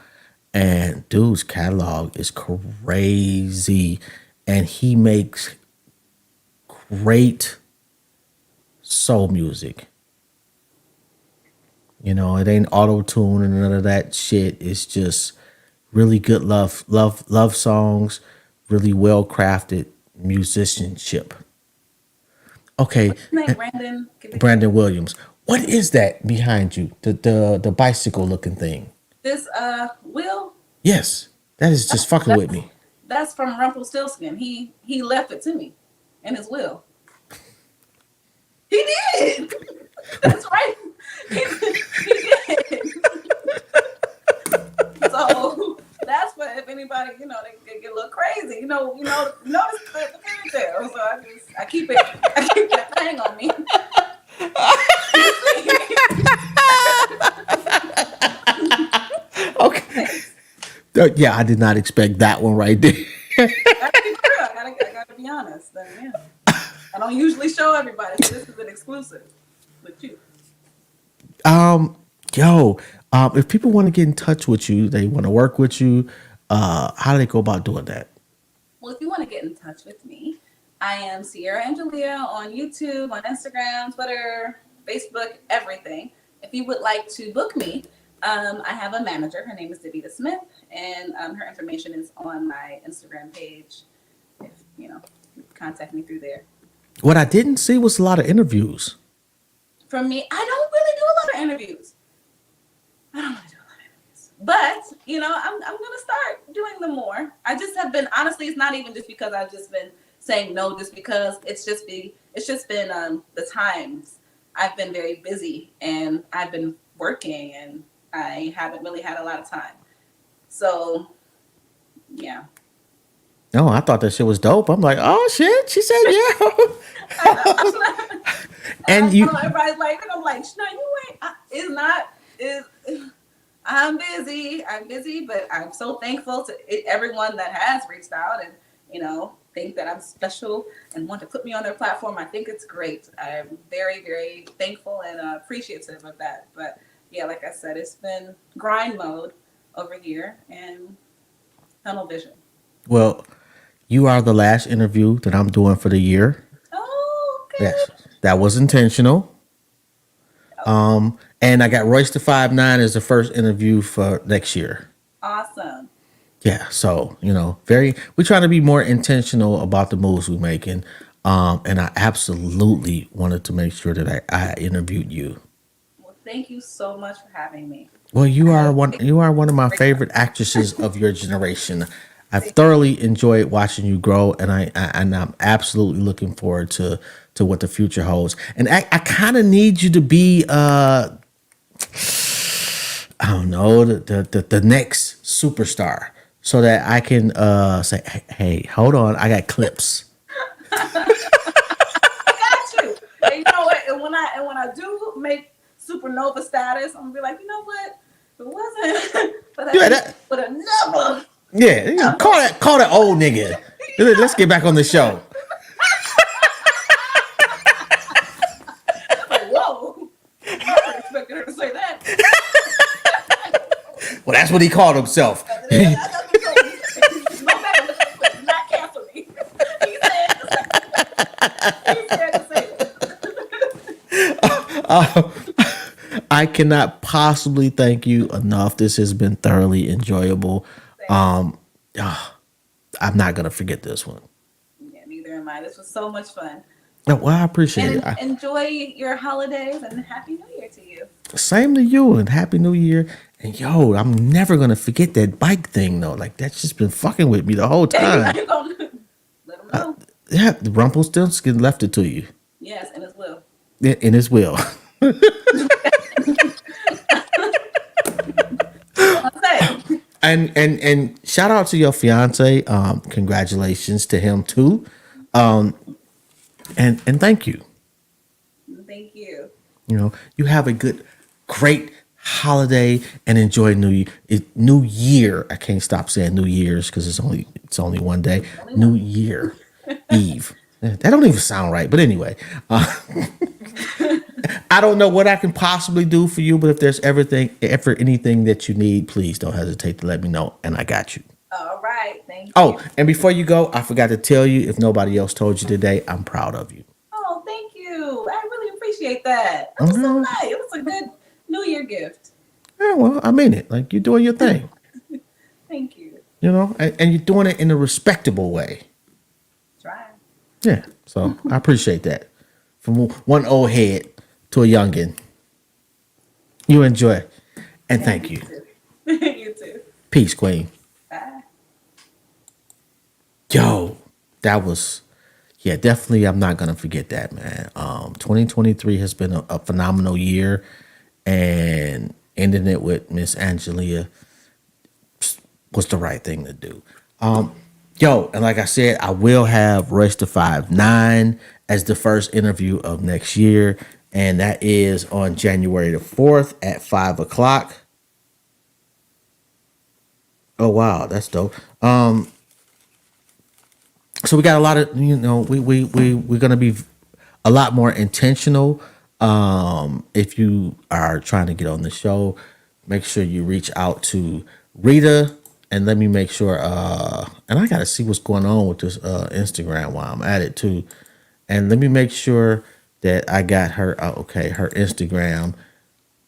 S2: and dude's catalog is crazy, and he makes great soul music. You know, it ain't auto tune and none of that shit. It's just really good love songs, really well crafted musicianship. Okay,
S3: What's his name? Brandon. Give it
S2: Brandon Williams. What is that behind you? The bicycle looking thing.
S3: this Will.
S2: Yes, that is just fucking with
S3: That's
S2: me.
S3: that's from Rumpelstiltskin. He left it to me in his will. He did. That's right. He did. So that's what if anybody, they get a little crazy. Notice the fairy tale. So I keep that thing on me.
S2: Okay.
S3: Thanks.
S2: Yeah, I did not expect that one right there.
S3: I keep it real. I gotta be honest. Then yeah. I don't usually show everybody, so this is an exclusive with you.
S2: Um, Yo, if people want to get in touch with you, they want to work with you, how do they go about doing that?
S3: Well, if you want to get in touch with me, I am Ciera Angelia on YouTube, on Instagram, Twitter, Facebook, everything. If you would like to book me, I have a manager. Her name is Davita Smith, and her information is on my Instagram page. If you contact me through there.
S2: What I didn't see was a lot of interviews.
S3: From me, I don't really do a lot of interviews. I don't want to do a lot of interviews, but I'm gonna start doing them more. I just have been honestly. It's not even just because I've just been saying no, just because it's just been the times. I've been very busy and I've been working and I haven't really had a lot of time. So yeah,
S2: No, I thought that shit was dope. I'm like, oh shit. She said
S3: I
S2: yeah.
S3: know.
S2: And
S3: I
S2: you
S3: know everybody's like, and I'm like, no, you ain't. It's not. Is I'm busy. I'm busy, but I'm so thankful to everyone that has reached out and think that I'm special and want to put me on their platform. I think it's great. I'm very, very thankful and appreciative of that. But yeah, like I said, it's been grind mode over here and tunnel vision.
S2: well, you are the last interview that I'm doing for the year.
S3: Oh,
S2: Yes.
S3: good.
S2: That was intentional. And I got Royce the 5'9" as the first interview for next year.
S3: Awesome.
S2: Yeah, so we're trying to be more intentional about the moves we're making. And I absolutely wanted to make sure that I interviewed you.
S3: Well, thank you so much for having me.
S2: Well,
S3: I had a great,
S2: you are one of my
S3: great time.
S2: favorite actresses of your generation. I've thoroughly enjoyed watching you grow, and I'm absolutely looking forward to what the future holds. And I kind of need you to be I don't know the next superstar, so that I can say, hey, hold on, I got clips.
S3: I got you. And you know what? And when I do make supernova status, I'm gonna be like, you know what? If it wasn't for that,
S2: Yeah, that
S3: but another,
S2: yeah, call that old nigga. Let's get back on the show.
S3: it's like, whoa, never expected her to say that.
S2: Well, that's what he called himself.
S3: That's what he said. No matter what, do not cancel me. He said to say
S2: I cannot possibly thank you enough. This has been thoroughly enjoyable.
S3: it.
S2: Um, ah, I'm not gonna forget this one.
S3: Yeah, neither am I. This was so much fun.
S2: No, well, I appreciate it.
S3: And enjoy your holidays and Happy New Year to you.
S2: Same to you, and Happy New Year. And yo, I'm never gonna forget that bike thing though. Like that's just been fucking with me the whole
S3: Yeah,
S2: time.
S3: you're gonna let them know.
S2: Yeah, the Rumpelstiltskin left it to you
S3: Yes, and as well.
S2: in his will.
S3: I'll say.
S2: And shout out to your fiance. Congratulations to him too. Um, and thank you.
S3: Thank you.
S2: You have a great holiday and enjoy New Year. I can't stop saying New Year's because it's only one day.
S3: Only
S2: New
S3: one.
S2: Year Eve. That don't even sound right. But anyway, I don't know what I can possibly do for you, but if there's ever anything that you need, please don't hesitate to let me know, and I got you.
S3: All right. Thank
S2: Oh,
S3: you.
S2: and before you go, I forgot to tell you, if nobody else told you today, I'm proud of you.
S3: Oh, thank you. I really appreciate that. That was so
S2: Mhm.
S3: nice. It was a New Year gift.
S2: Yeah, well, I mean it. Like you're doing your thing,
S3: Thank you.
S2: and you're doing it in a respectable way.
S3: Try.
S2: Yeah. So I appreciate that. From one old head to a youngin. You enjoy. And
S3: Yeah,
S2: thank
S3: you
S2: you.
S3: too. You too.
S2: Peace, Queen.
S3: Bye.
S2: Yo, that was yeah, definitely I'm not gonna forget that, man. 2023 has been a phenomenal year, and ending it with Miss Angelia was the right thing to do. Yo, and like I said, I will have Race to 5'9" as the first interview of next year, and that is on January the 4th at 5 o'clock. Oh wow, that's dope. So we got a lot of we're gonna be a lot more intentional. If you are trying to get on the show, make sure you reach out to Rita and let me make sure. And I gotta see what's going on with this Instagram while I'm at it too. And let me make sure that I got her. Okay, her Instagram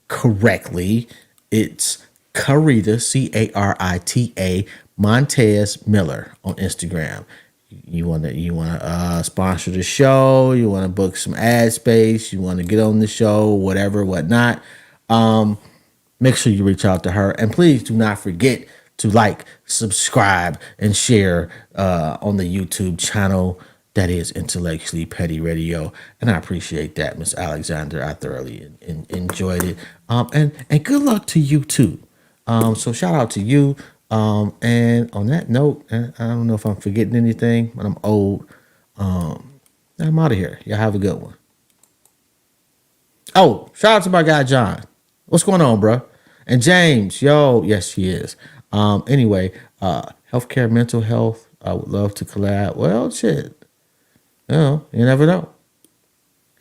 S2: correctly. It's Carita, Carita Montez Miller on Instagram. You want to sponsor the show. You want to book some ad space. You want to get on the show, whatever, whatnot. Make sure you reach out to her, and please do not forget to like, subscribe, and share on the YouTube channel that is Intellectually Petty Radio. And I appreciate that, Miss Alexander. I thoroughly enjoyed it. And good luck to you too. So shout out to you. And on that note, I don't know if I'm forgetting anything, but I'm old. I'm out of here. Y'all have a good one. Oh, shout out to my guy John. What's going on, bro? And James, yo, yes, she is. Anyway, healthcare, mental health. I would love to collab. Well, shit. You never know.